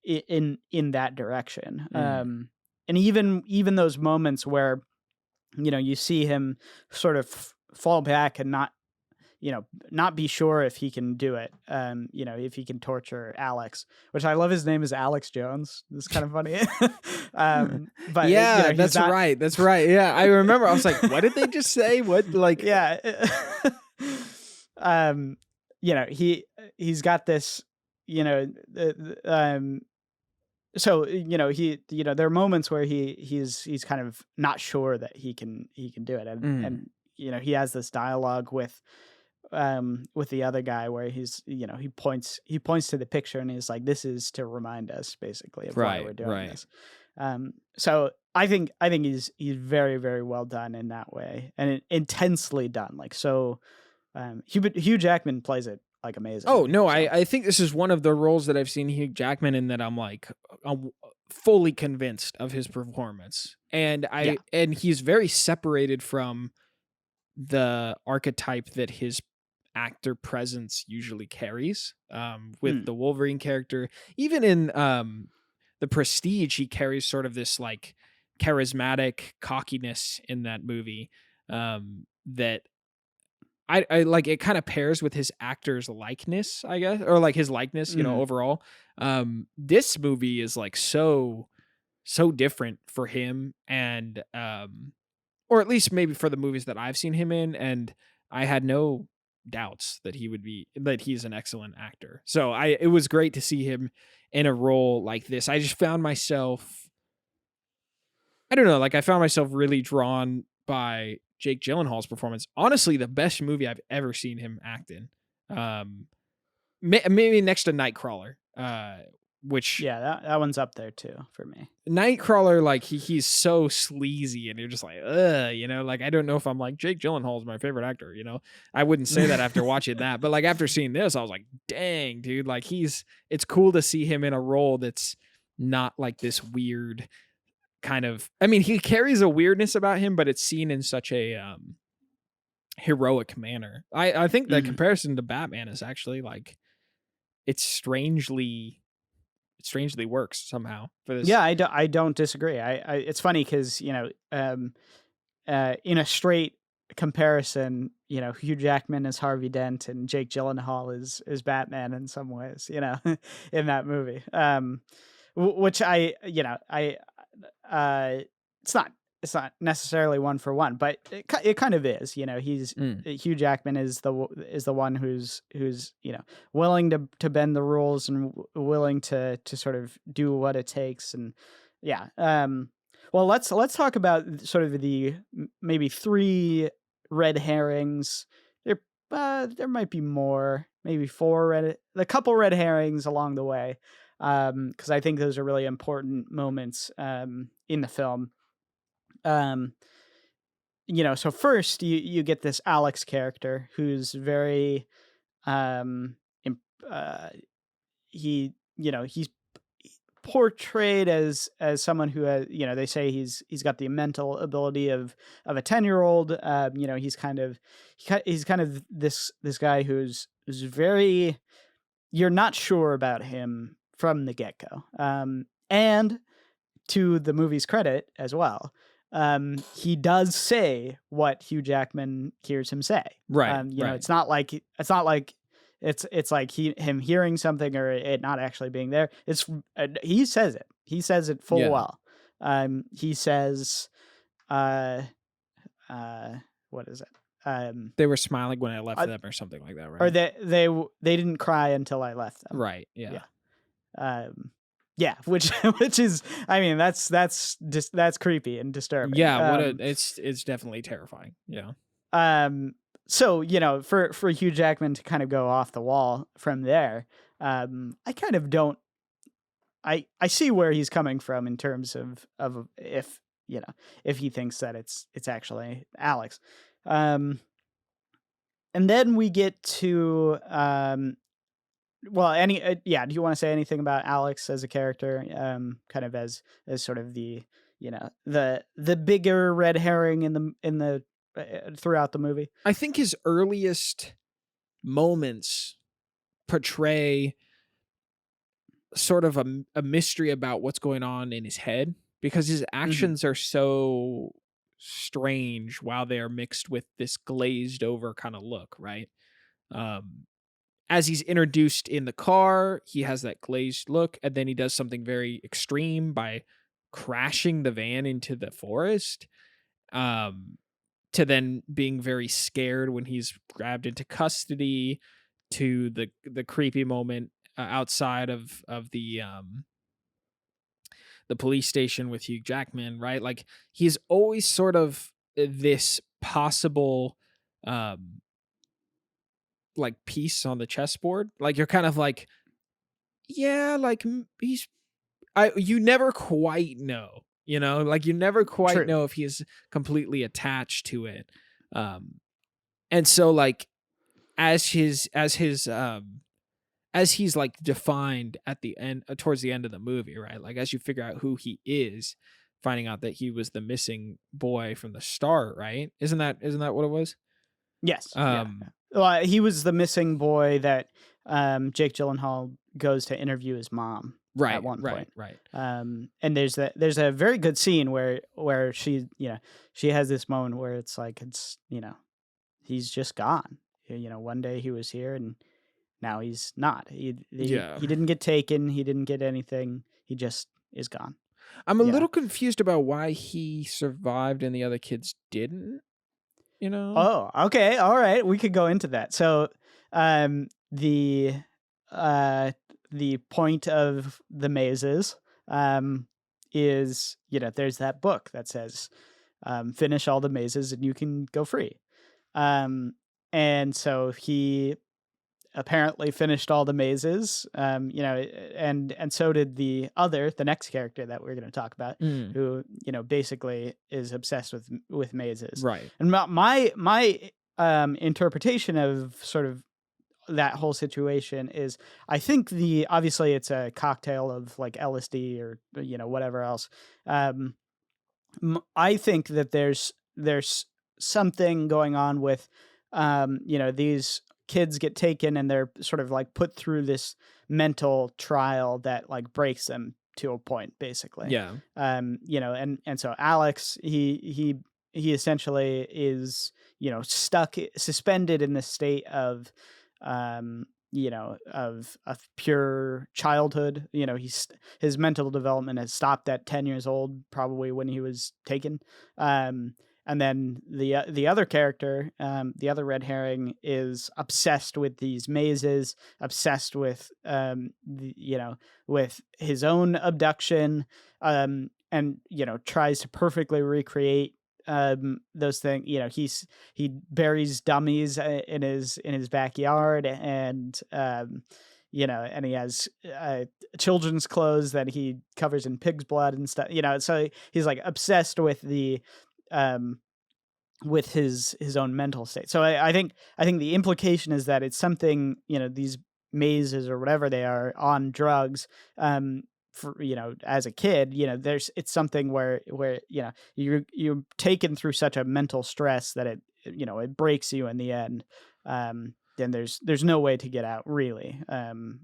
in that direction. And even those moments where you see him sort of fall back and not be sure if he can do it, if he can torture Alex, which I love. His name is Alex Jones. It's kind of funny. But yeah, that's right. That's right. Yeah. I remember I was like, what did they just say? What, like, yeah. He's got this, so there are moments where he's kind of not sure that he can do it, and he has this dialogue with the other guy where he's he points to the picture and he's like, this is to remind us basically of why we're doing this. So I think he's very, very well done in that way, and intensely done. Like, so Hugh Jackman plays it like amazing. Oh no, I think this is one of the roles that I've seen Hugh Jackman in that I'm fully convinced of his performance, and and he's very separated from the archetype that his actor presence usually carries, with the Wolverine character. Even in the Prestige, he carries sort of this like charismatic cockiness in that movie, that I like. It kind of pairs with his actor's likeness, I guess, or like his likeness, overall. This movie is like so so different for him, and or at least maybe for the movies that I've seen him in, and I had no doubts that he's an excellent actor. So it was great to see him in a role like this. I just found myself, I don't know, like I found myself really drawn by Jake Gyllenhaal's performance. Honestly, the best movie I've ever seen him act in. Um Maybe next to Nightcrawler, which Yeah, that one's up there too for me. Nightcrawler, like he's so sleazy, and you're just like, ugh, like I don't know if I'm like Jake Gyllenhaal is my favorite actor. I wouldn't say that after watching that, but like after seeing this, I was like, dang, dude, like it's cool to see him in a role that's not like this weird kind of. I mean, he carries a weirdness about him, but it's seen in such a heroic manner. I think the Mhm. comparison to Batman is actually like it's strangely works somehow for this. Yeah, I don't disagree. It's funny because in a straight comparison, Hugh Jackman is Harvey Dent and Jake Gyllenhaal is Batman in some ways, in that movie. Which uh, it's not necessarily one for one, but it kind of is. He's Mm. Hugh Jackman is the one who's willing to bend the rules and willing to sort of do what it takes, and yeah. Well, let's talk about sort of the maybe three red herrings. There might be more, maybe a couple red herrings along the way, because I think those are really important moments in the film. Um, so first you get this Alex character who's very um, uh, he's portrayed as someone who has, they say he's got the mental ability of a 10-year-old. He's kind of this guy who's very, you're not sure about him from the get-go. And to the movie's credit as well, he does say what Hugh Jackman hears him say. Right, right. It's like him hearing something or it not actually being there. It's he says it. He says it full Yeah. well. He says, uh, uh, what is it? They were smiling when I left Uh, them or something like that, or right? they didn't cry until I left them. Right, yeah. Yeah. Yeah, which which is, I mean, that's creepy and disturbing. Yeah, it's definitely terrifying. Yeah. So for Hugh Jackman to kind of go off the wall from there, I kind of don't. I see where he's coming from in terms of if he thinks that it's actually Alex. Um, and then we get to well, yeah, do you want to say anything about Alex as a character, kind of as sort of the the bigger red herring in the throughout the movie? I think his earliest moments portray sort of a mystery about what's going on in his head because his Mhm. actions are so strange while they are mixed with this glazed over kind of look, right? Um as he's introduced in the car, he has that glazed look, and then he does something very extreme by crashing the van into the forest. Um, to then being very scared when he's grabbed into custody, to the creepy moment outside of the police station with Hugh Jackman, right? Like he's always sort of this possible um like piece on the chessboard. Like you're kind of like, yeah, like he's you never quite know, like you never quite True. know if he's completely attached to it. Um and so like as he's like defined at the end towards the end of the movie, right? Like as you figure out who he is, finding out that he was the missing boy from the start, right? Isn't that what it was? Yes. Yeah. Um Well, he was the missing boy that Jake Gyllenhaal goes to interview his mom at right, one right, point. right. And there's a very good scene where she she has this moment where it's like he's just gone. One day he was here and now he's not. Yeah. He didn't get taken. He didn't get anything. He just is gone. I'm a Yeah. little confused about why he survived and the other kids didn't, you know? Oh, okay. All right. We could go into that. So, um, the uh, the point of the mazes, um, is, there's that book that says, finish all the mazes and you can go free. Um, and so he apparently finished all the mazes, and so did the next character that we're going to talk about, Mm, who, basically is obsessed with mazes. right. And my interpretation of sort of that whole situation is, I think the obviously it's a cocktail of like LSD or whatever else. um I think that there's something going on with, these kids get taken and they're sort of like put through this mental trial that like breaks them to a point, basically. Yeah. And so Alex, he essentially is, stuck, suspended in this state of, of pure childhood. His mental development has stopped at 10 years old, probably when he was taken. And then the other character, the other red herring, is obsessed with these mazes, obsessed with, with his own abduction, and tries to perfectly recreate those things. He buries dummies in his backyard, and and he has children's clothes that he covers in pig's blood and stuff. So he's like obsessed with the um with his own mental state. So I think the implication is that it's something, these mazes or whatever they are on drugs, for, as a kid, it's something where you're taken through such a mental stress that it breaks you in the end. Then there's no way to get out, really. And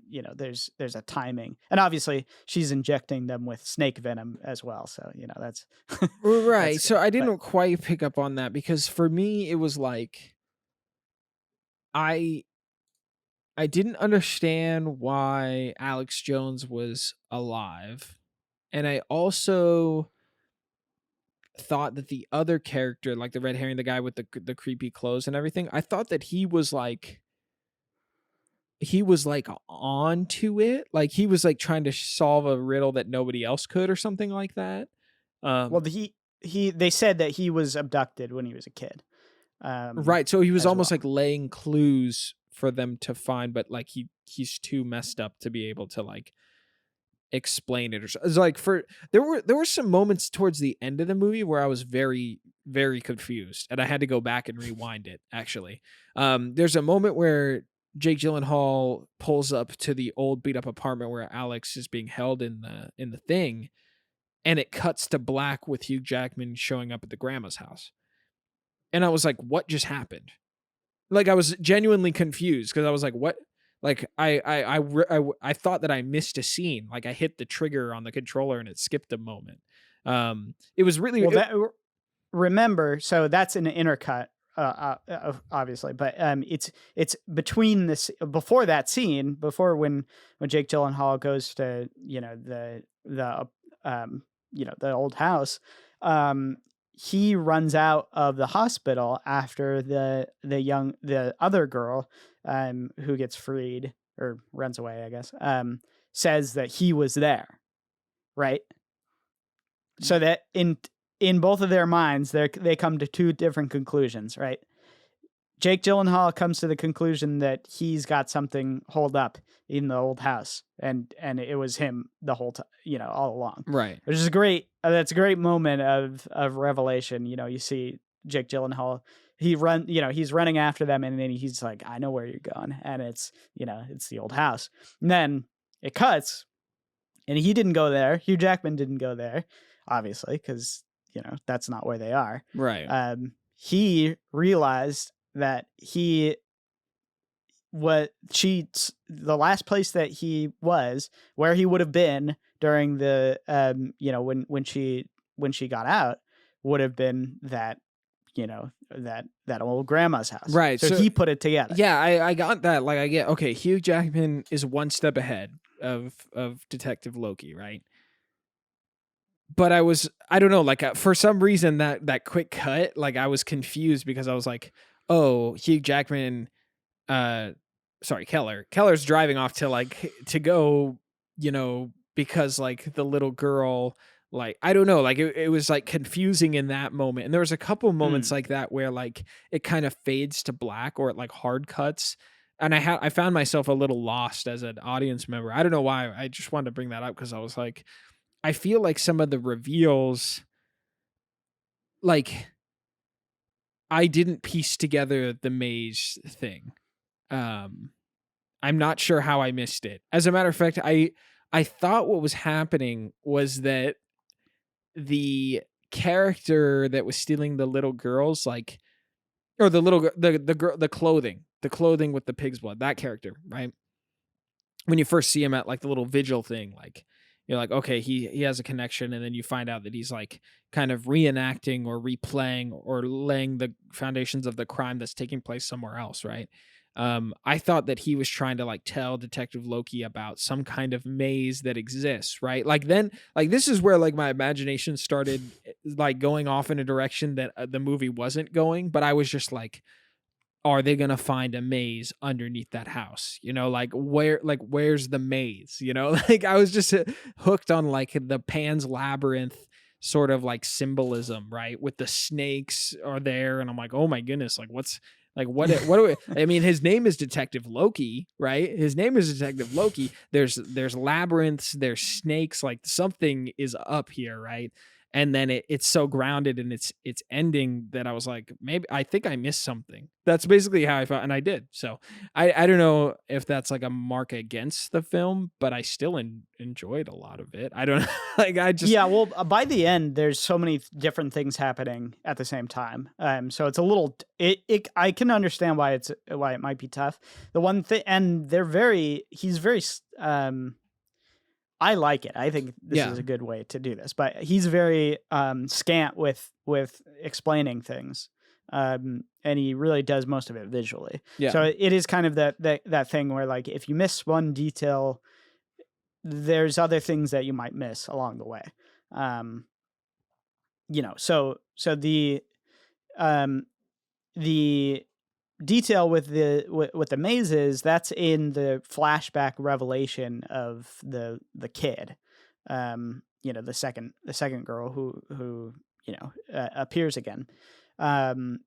there's a timing, and obviously she's injecting them with snake venom as well, so that's Right. that's So I but didn't quite pick up on that because for me it was like I I didn't understand why Alex Jones was alive. And I also thought that the other character, like the red herring, the guy with the creepy clothes and everything, I thought that he was like on to it. Like he was like trying to solve a riddle that nobody else could or something like that. well, Um they said that he was abducted when he was a kid, right. So he was as almost well. like laying clues for them to find, but like he's too messed up to be able to like explain it. Or so. It's like there were some moments towards the end of the movie where I was very very confused and I had to go back and rewind it. Actually, there's a moment where Jake Gyllenhaal pulls up to the old beat up apartment where Alex is being held in the thing, and it cuts to black with Hugh Jackman showing up at the grandma's house, and I was like, what just happened? Like I was genuinely confused because I was like, what? Like I thought that I missed a scene. Like I hit the trigger on the controller and it skipped a moment. It was really Well, remember, so that's an intercut, obviously, but it's between this, before that scene, before when Jake Gyllenhaal goes to the old house. He runs out of the hospital after the other girl, who gets freed or runs away, I guess, says that he was there, right? So that in both of their minds, they come to two different conclusions, right? Jake Gyllenhaal comes to the conclusion that he's got something holed up in the old house, and it was him the whole time, all along. right. Which is great. That's a great moment of revelation. You see Jake Gyllenhaal. He's running after them, and then he's like, "I know where you're going," and it's the old house. And then it cuts, and he didn't go there. Hugh Jackman didn't go there, obviously, because that's not where they are. Right. He realized that the last place that he was, where he would have been during the when she got out, would have been that old grandma's house. Right. So So he put it together. yeah, I got that. Like I get okay, Hugh Jackman is one step ahead of Detective Loki, right? but I don't know, like for some reason that quick cut, like I was confused because I was like, oh, Hugh Jackman, uh, sorry, Keller's driving off to like to go, because like the little girl, like I don't know, like it was like confusing in that moment. And there was a couple moments Mm. like that where like it kind of fades to black or it like hard cuts. And I found myself a little lost as an audience member. I don't know why. I just wanted to bring that up because I was like, I feel like some of the reveals, like I didn't piece together the maze thing. Um, I'm not sure how I missed it. As a matter of fact, I thought what was happening was that the character that was stealing the little girls, like, or the little the girl, the clothing with the pig's blood, that character, right? When you first see him at like the little vigil thing, like you're like, okay, he has a connection, and then you find out that he's like kind of reenacting or replaying or laying the foundations of the crime that's taking place somewhere else, right? I thought that he was trying to like tell Detective Loki about some kind of maze that exists, right? Like then, like this is where like my imagination started like going off in a direction that the movie wasn't going, but I was just like, are they gonna find a maze underneath that house? Where's the maze? Like I was just hooked on like the Pan's Labyrinth sort of like symbolism, right? With the snakes are there, and I'm like, oh my goodness, like what's like what do I mean, his name is Detective Loki, right? His name is Detective Loki. There's labyrinths, there's snakes, like something is up here, right? And then it's so grounded in its ending that I was like, maybe I think I missed something. That's basically how I felt, and I did. So I don't know if that's like a mark against the film, but I still enjoyed a lot of it. I don't like I just Yeah, well, by the end, there's so many different things happening at the same time. So it's a little. I can understand why it might be tough. The one thing, and he's very. I like it. I think this yeah is a good way to do this, but he's very scant with explaining things, and he really does most of it visually. yeah So it is kind of that thing where like if you miss one detail, there's other things that you might miss along the way. Um, so um, the detail with the mazes, that's in the flashback revelation of the kid, the second girl who appears again, and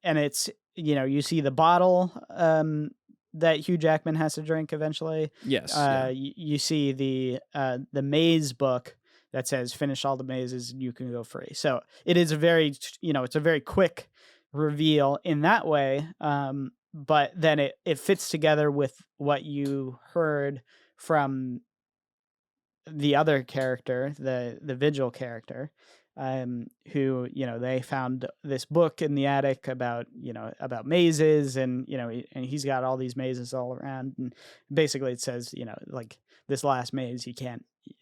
it's you see the bottle that Hugh Jackman has to drink eventually. yes yeah You see the maze book that says finish all the mazes and you can go free. So it is it's a very quick reveal in that way, but then it fits together with what you heard from the other character, the vigil character, who they found this book in the attic about mazes, and and he's got all these mazes all around, and basically it says like this last maze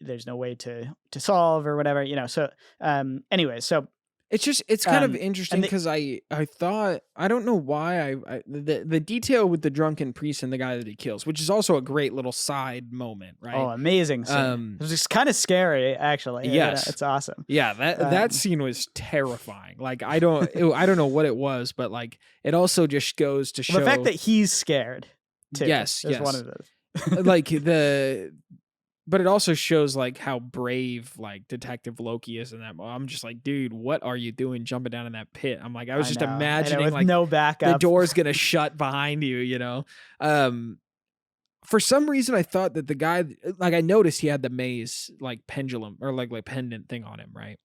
there's no way to solve or whatever. So anyway, so it's kind of and interesting the, because I thought, I don't know why the detail with the drunken priest and the guy that he kills, which is also a great little side moment, oh, right? amazing scene. It was just kind of scary, actually. Yes. It's awesome. Yeah, that scene was terrifying. Like I don't know what it was, but like it also just goes to show the fact that he's scared too. Yes, is one yes. of those. Like but it also shows like how brave like Detective Loki is in that moment. I'm just like, dude, what are you doing jumping down in that pit? I'm like, I was just I know, imagining with like no backup. the door's gonna shut behind you. For some reason I thought that the guy, like I noticed he had the maze like pendulum or like pendant thing on him, right?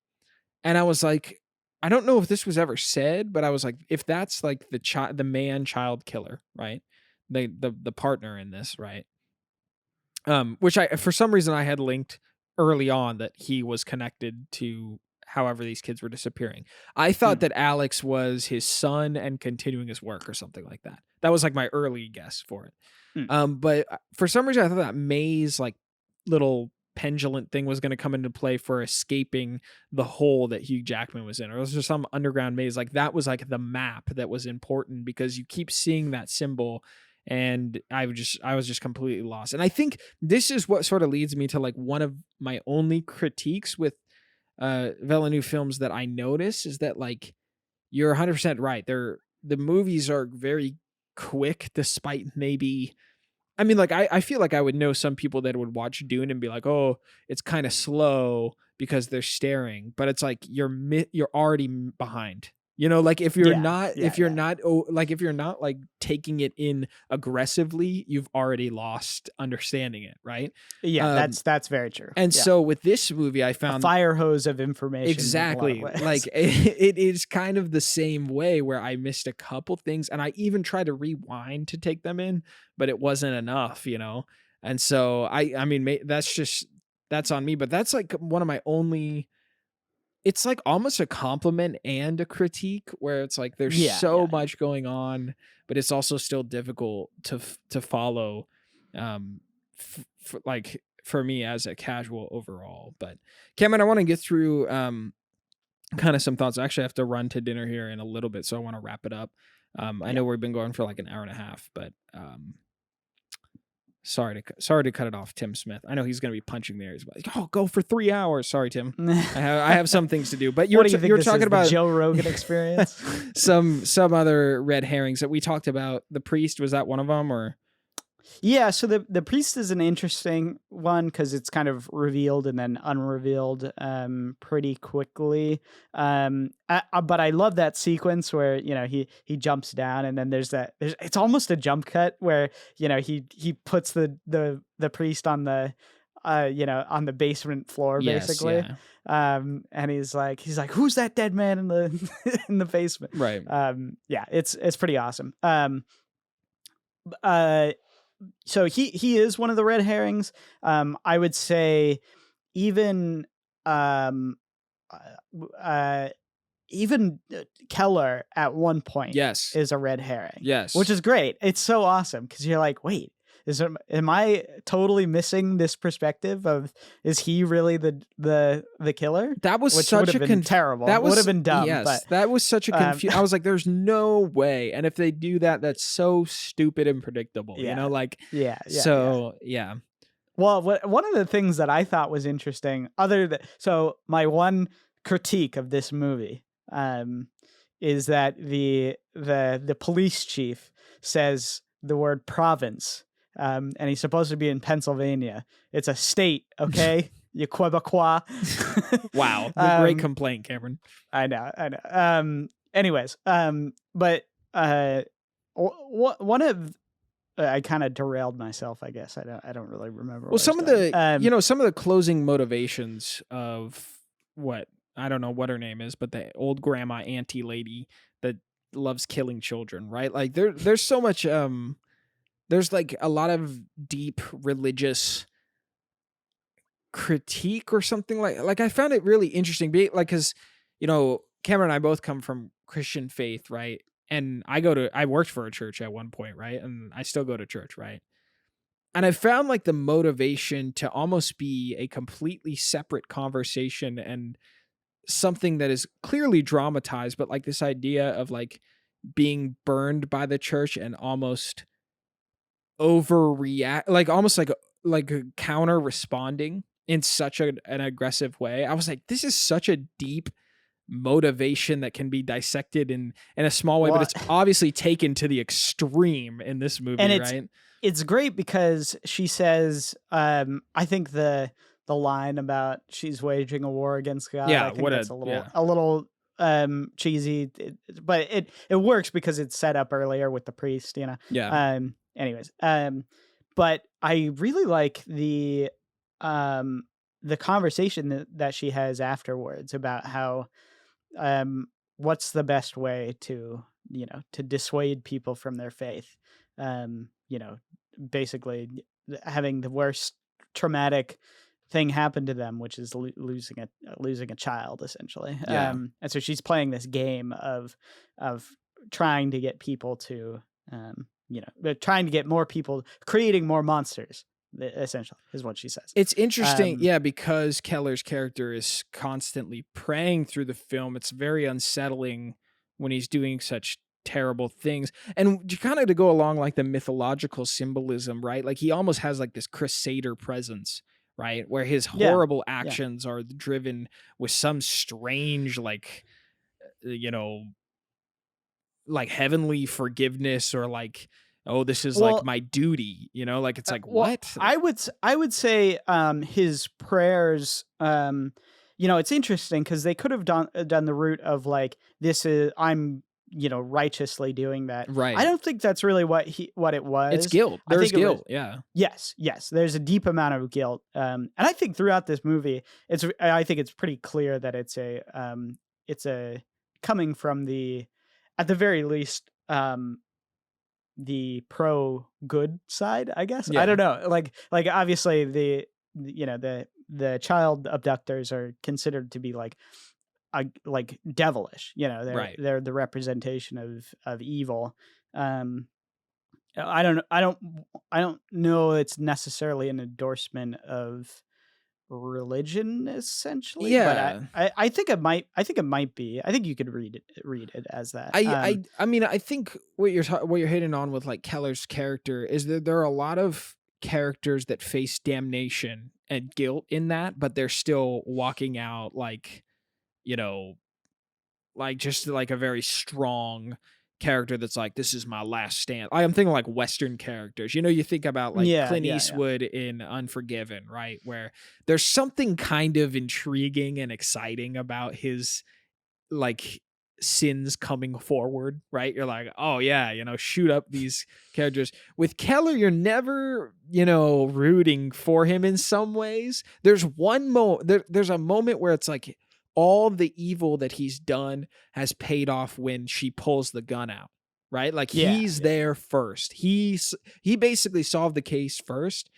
And I was like, I don't know if this was ever said, but I was like, if that's like the man child killer, right? The partner in this, right? Which I, for some reason, I had linked early on that he was connected to however these kids were disappearing. I thought that Alex was his son and continuing his work or something like that. That was like my early guess for it. But for some reason, I thought that maze, like little pendulant thing, was going to come into play for escaping the hole that Hugh Jackman was in, or was there some underground maze? Like that was like the map that was important because you keep seeing that symbol. And I was just completely lost. And I think this is what sort of leads me to like one of my only critiques with Villeneuve films that I notice is that like you're 100% right. The movies are very quick, despite maybe. I mean, like I feel like I would know some people that would watch Dune and be like, "Oh, it's kind of slow because they're staring," but it's like you're already behind. You know, like if you're Yeah, not yeah, yeah. like if you're not like taking it in aggressively, you've already lost understanding it, right? Yeah, Um, that's very true. and Yeah. so with this movie, I A found fire hose of information in a lot of exactly ways. like it is kind of the same way where I missed a couple things, and I even tried to rewind to take them in, but it wasn't enough, you know. And so I mean, that's on me, but that's like one of my only. It's like almost a compliment and a critique where it's like there's Yeah, so yeah, yeah. much going on, but it's also still difficult to follow, um, like for me as a casual overall. But Cameron, I want to get through kind of some thoughts. I actually have to run to dinner here in a little bit, so I want to wrap it up. I Yeah. know we've been going for like an hour and a half, but sorry to cut it off, Tim Smith. I know he's going to be punching there. He's like, "Oh, go for 3 hours." Sorry, Tim. I have some things to do. But What do you think you're this talking is, about the Joe Rogan experience? some other red herrings that we talked about. The priest, was that one of them, or Yeah, so the priest is an interesting one because it's kind of revealed and then unrevealed pretty quickly. But I love that sequence where he jumps down and then there's it's almost a jump cut where he puts the priest on the on the basement floor yes, basically. yeah, And he's like who's that dead man in the in the basement? right, Yeah, it's pretty awesome. Uh so he is one of the red herrings. I would say even um uh even Keller at one point yes, is a red herring, yes. which is great. It's so awesome because you're like, wait, am I totally missing this perspective of is he really the killer? That was Which such would have a been terrible. That would have been dumb. Yes, But that was such a confusion. I was like, "There's no way." And if they do that, that's so stupid and predictable. You yeah, know, like yeah. so. Yeah, Well, one of the things that I thought was interesting, so my one critique of this movie, is that the police chief says the word province, and he's supposed to be in Pennsylvania. It's a state, okay? You Quebecois. wow, great complaint, Cameron. I know. Anyways, but one of I kind of derailed myself, I guess. I don't really remember. Well, some of the going. some of the closing motivations of what I don't know what her name is, but the old grandma auntie lady that loves killing children, right? Like there's so much there's like a lot of deep religious critique or something like I found it really interesting like because Cameron and I both come from Christian faith, right? And I worked for a church at one point, right? And I still go to church, right? And I found like the motivation to almost be a completely separate conversation and something that is clearly dramatized, but like this idea of like being burned by the church and almost overreact, like almost like a counter responding in such an aggressive way. I was like, this is such a deep motivation that can be dissected in a small way, but it's obviously taken to the extreme in this movie, and right? It's great because she says, I think the line about she's waging a war against God, I think that's a little cheesy, but it works because it's set up earlier with the priest, Yeah. Anyways, but I really like the conversation that she has afterwards about how what's the best way to to dissuade people from their faith, basically having the worst traumatic thing happen to them, which is losing a child essentially. Yeah. And so she's playing this game of trying to get people to trying to get more people, creating more monsters essentially is what she says. It's interesting, because Keller's character is constantly praying through the film. It's very unsettling when he's doing such terrible things. And kind of to go along like the mythological symbolism, right? Like he almost has like this crusader presence, right? Where his Yeah. horrible Yeah. actions are driven with some strange, you know, like heavenly forgiveness, or like, oh, this is like Well, my duty, like it's like, well, what? I would say his prayers. It's interesting because they could have done the route of like, this is, I'm, righteously doing that. I Right. don't think that's really what it It's was. guilt. I There's think it was, guilt. Yeah. yes, yes. There's a deep amount of guilt, and I think throughout this movie, I think it's pretty clear that it's a coming from at the very least, the pro good side, I guess. I Yeah. don't know. Like obviously the child abductors are considered to be like devilish. Right. They're the representation of evil. Um, I don't know. It's necessarily an endorsement of religion, essentially, but Yeah. I think it might. I think it might be. I think you could read it as that. I mean, I think what you're hitting on with like Keller's character is that there are a lot of characters that face damnation and guilt in that, but they're still walking out like, you know, like just like a very strong character that's like, this is my last stand. I'm thinking like Western characters. You think about like Yeah, Clint yeah, yeah. Eastwood in Unforgiven, right? Where there's something kind of intriguing and exciting about his like sins coming forward, right? You're like, oh yeah, shoot up these characters. With Keller, you're never, rooting for him in some ways. There's there's a moment where it's like all the evil that he's done has paid off when she pulls the gun out, right? Like Yeah, he's yeah. there first. He basically solved the case first,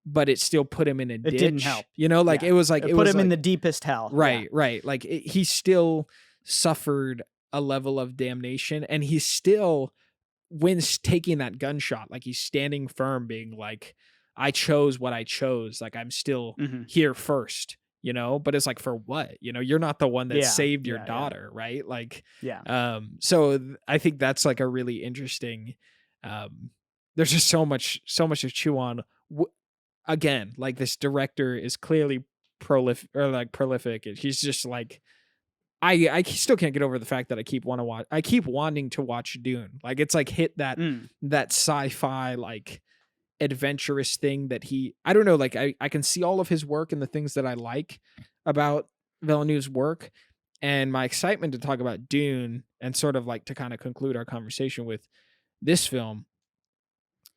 but it still put him in a It didn't ditch. help. Like Yeah. it was like It it put was him in like the deepest hell. Yeah. right, right. Like he still suffered a level of damnation, and he's still, when taking that gunshot, like he's standing firm, being like, I chose what I chose. Like I'm still Mhm. here first, but it's like, for what? You're not the one that Yeah. saved your Yeah, yeah. daughter, right? Like, Yeah. I think that's like a really interesting, there's just so much to chew on. Again, like this director is clearly prolific. And he's just like, I still can't get over the fact that I keep wanting to watch Dune. Like it's like hit that Mm. that sci-fi like adventurous thing that I don't know, like I can see all of his work and the things that I like about Villeneuve's work, and my excitement to talk about Dune and sort of like to kind of conclude our conversation with this film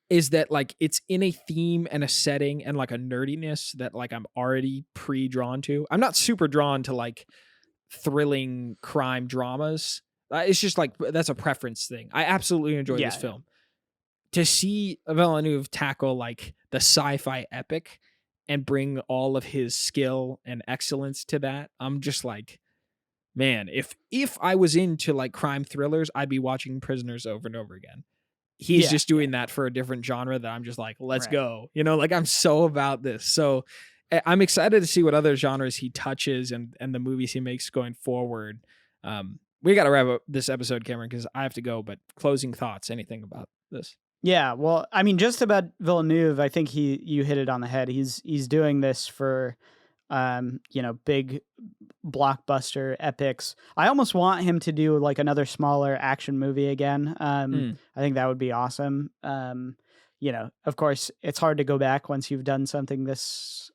is that like it's in a theme and a setting and like a nerdiness that like I'm already pre-drawn to. I'm not super drawn to like thrilling crime dramas. It's just like that's a preference thing. I absolutely enjoy Yeah, this yeah. film. To see Villeneuve tackle like the sci-fi epic and bring all of his skill and excellence to that, I'm just like, man, if I was into like crime thrillers, I'd be watching Prisoners over and over again. He's Yeah, just yeah. doing that for a different genre that I'm just like, let's Right. go. Like I'm so about this. So I'm excited to see what other genres he touches and the movies he makes going forward. We got to wrap up this episode, Cameron, because I have to go. But closing thoughts, anything about this? Yeah, well, I mean, just about Villeneuve, I think you hit it on the head. He's doing this for big blockbuster epics. I almost want him to do like another smaller action movie again. I think that would be awesome. Of course, it's hard to go back once you've done something this,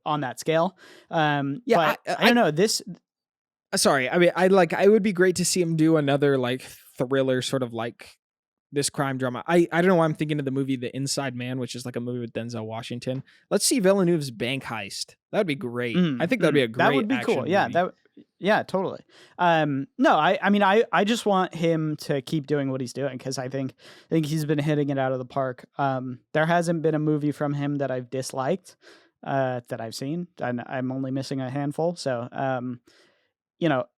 on that scale. Yeah, But I don't know this. Sorry, I mean, I would be great to see him do another like thriller, sort of like this crime drama. I don't know why I'm thinking of the movie The Inside Man, which is like a movie with Denzel Washington. Let's see Villeneuve's bank heist. That'd be great. I think that'd be a great that would be cool. action Yeah, movie. yeah, totally. No, I mean, I just want him to keep doing what he's doing because I think he's been hitting it out of the park. There hasn't been a movie from him that I've disliked that I've seen, and I'm only missing a handful. So,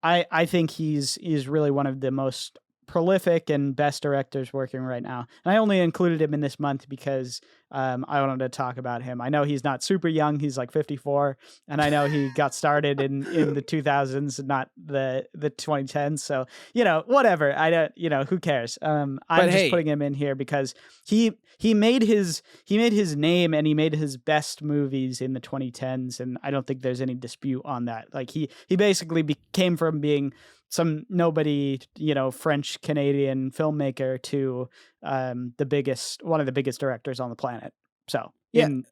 I think he's really one of the most prolific and best directors working right now. And I only included him in this month because I wanted to talk about him. I know he's not super young. He's like 54. And I know he got started in the 2000s, not the 2010s. So, whatever. I don't, who cares? I'm just putting him in here because he made his name and he made his best movies in the 2010s. And I don't think there's any dispute on that. Like he basically came from being some nobody, French Canadian filmmaker to one of the biggest directors on the planet. So in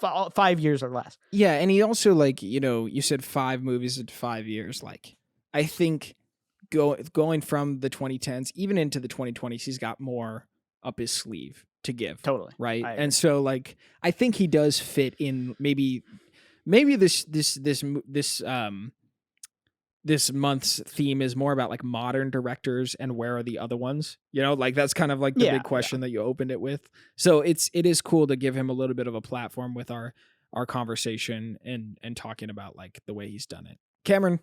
5 years or less. Yeah, and he also you said 5 movies in 5 years. Like I think going from the 2010s even into the 2020s, he's got more up his sleeve to give. Totally. Right. And so I think he does fit in maybe this month's theme is more about modern directors and where are the other ones, that's kind of the big question that you opened it with. So it is cool to give him a little bit of a platform with our conversation and talking about the way he's done it. Cameron,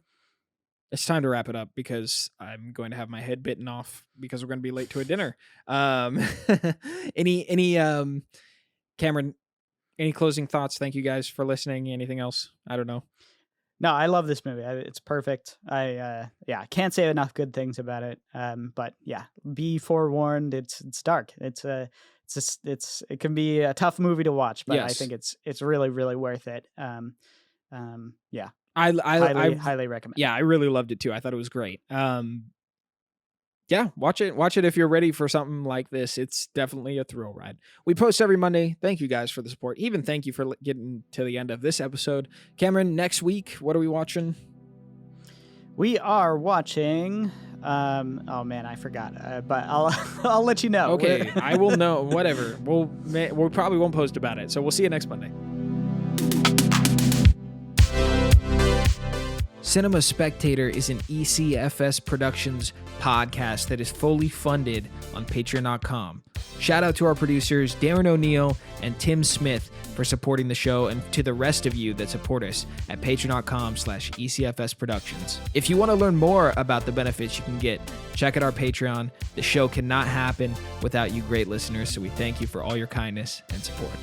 it's time to wrap it up because I'm going to have my head bitten off because we're going to be late to a dinner. Cameron, any closing thoughts? Thank you guys for listening. Anything else? I don't know. No, I love this movie. It's perfect. I can't say enough good things about it. But yeah, be forewarned. It's dark. It can be a tough movie to watch, but yes. I think it's really, really worth it. Yeah. I highly recommend. Yeah, I really loved it too. I thought it was great. Yeah, watch it if you're ready for something like this. It's definitely a thrill ride. We post every Monday. Thank you guys for the support. Even thank you for getting to the end of this episode. Cameron, next week, what are we watching? We are watching. Oh man, I forgot. But I'll let you know. Okay, I will know. Whatever. We probably won't post about it. So we'll see you next Monday. Cinema Spectator is an ECFS Productions podcast that is fully funded on Patreon.com. Shout out to our producers, Darren O'Neill and Tim Smith, for supporting the show, and to the rest of you that support us at Patreon.com/ECFS Productions. If you want to learn more about the benefits you can get, check out our Patreon. The show cannot happen without you great listeners, so we thank you for all your kindness and support.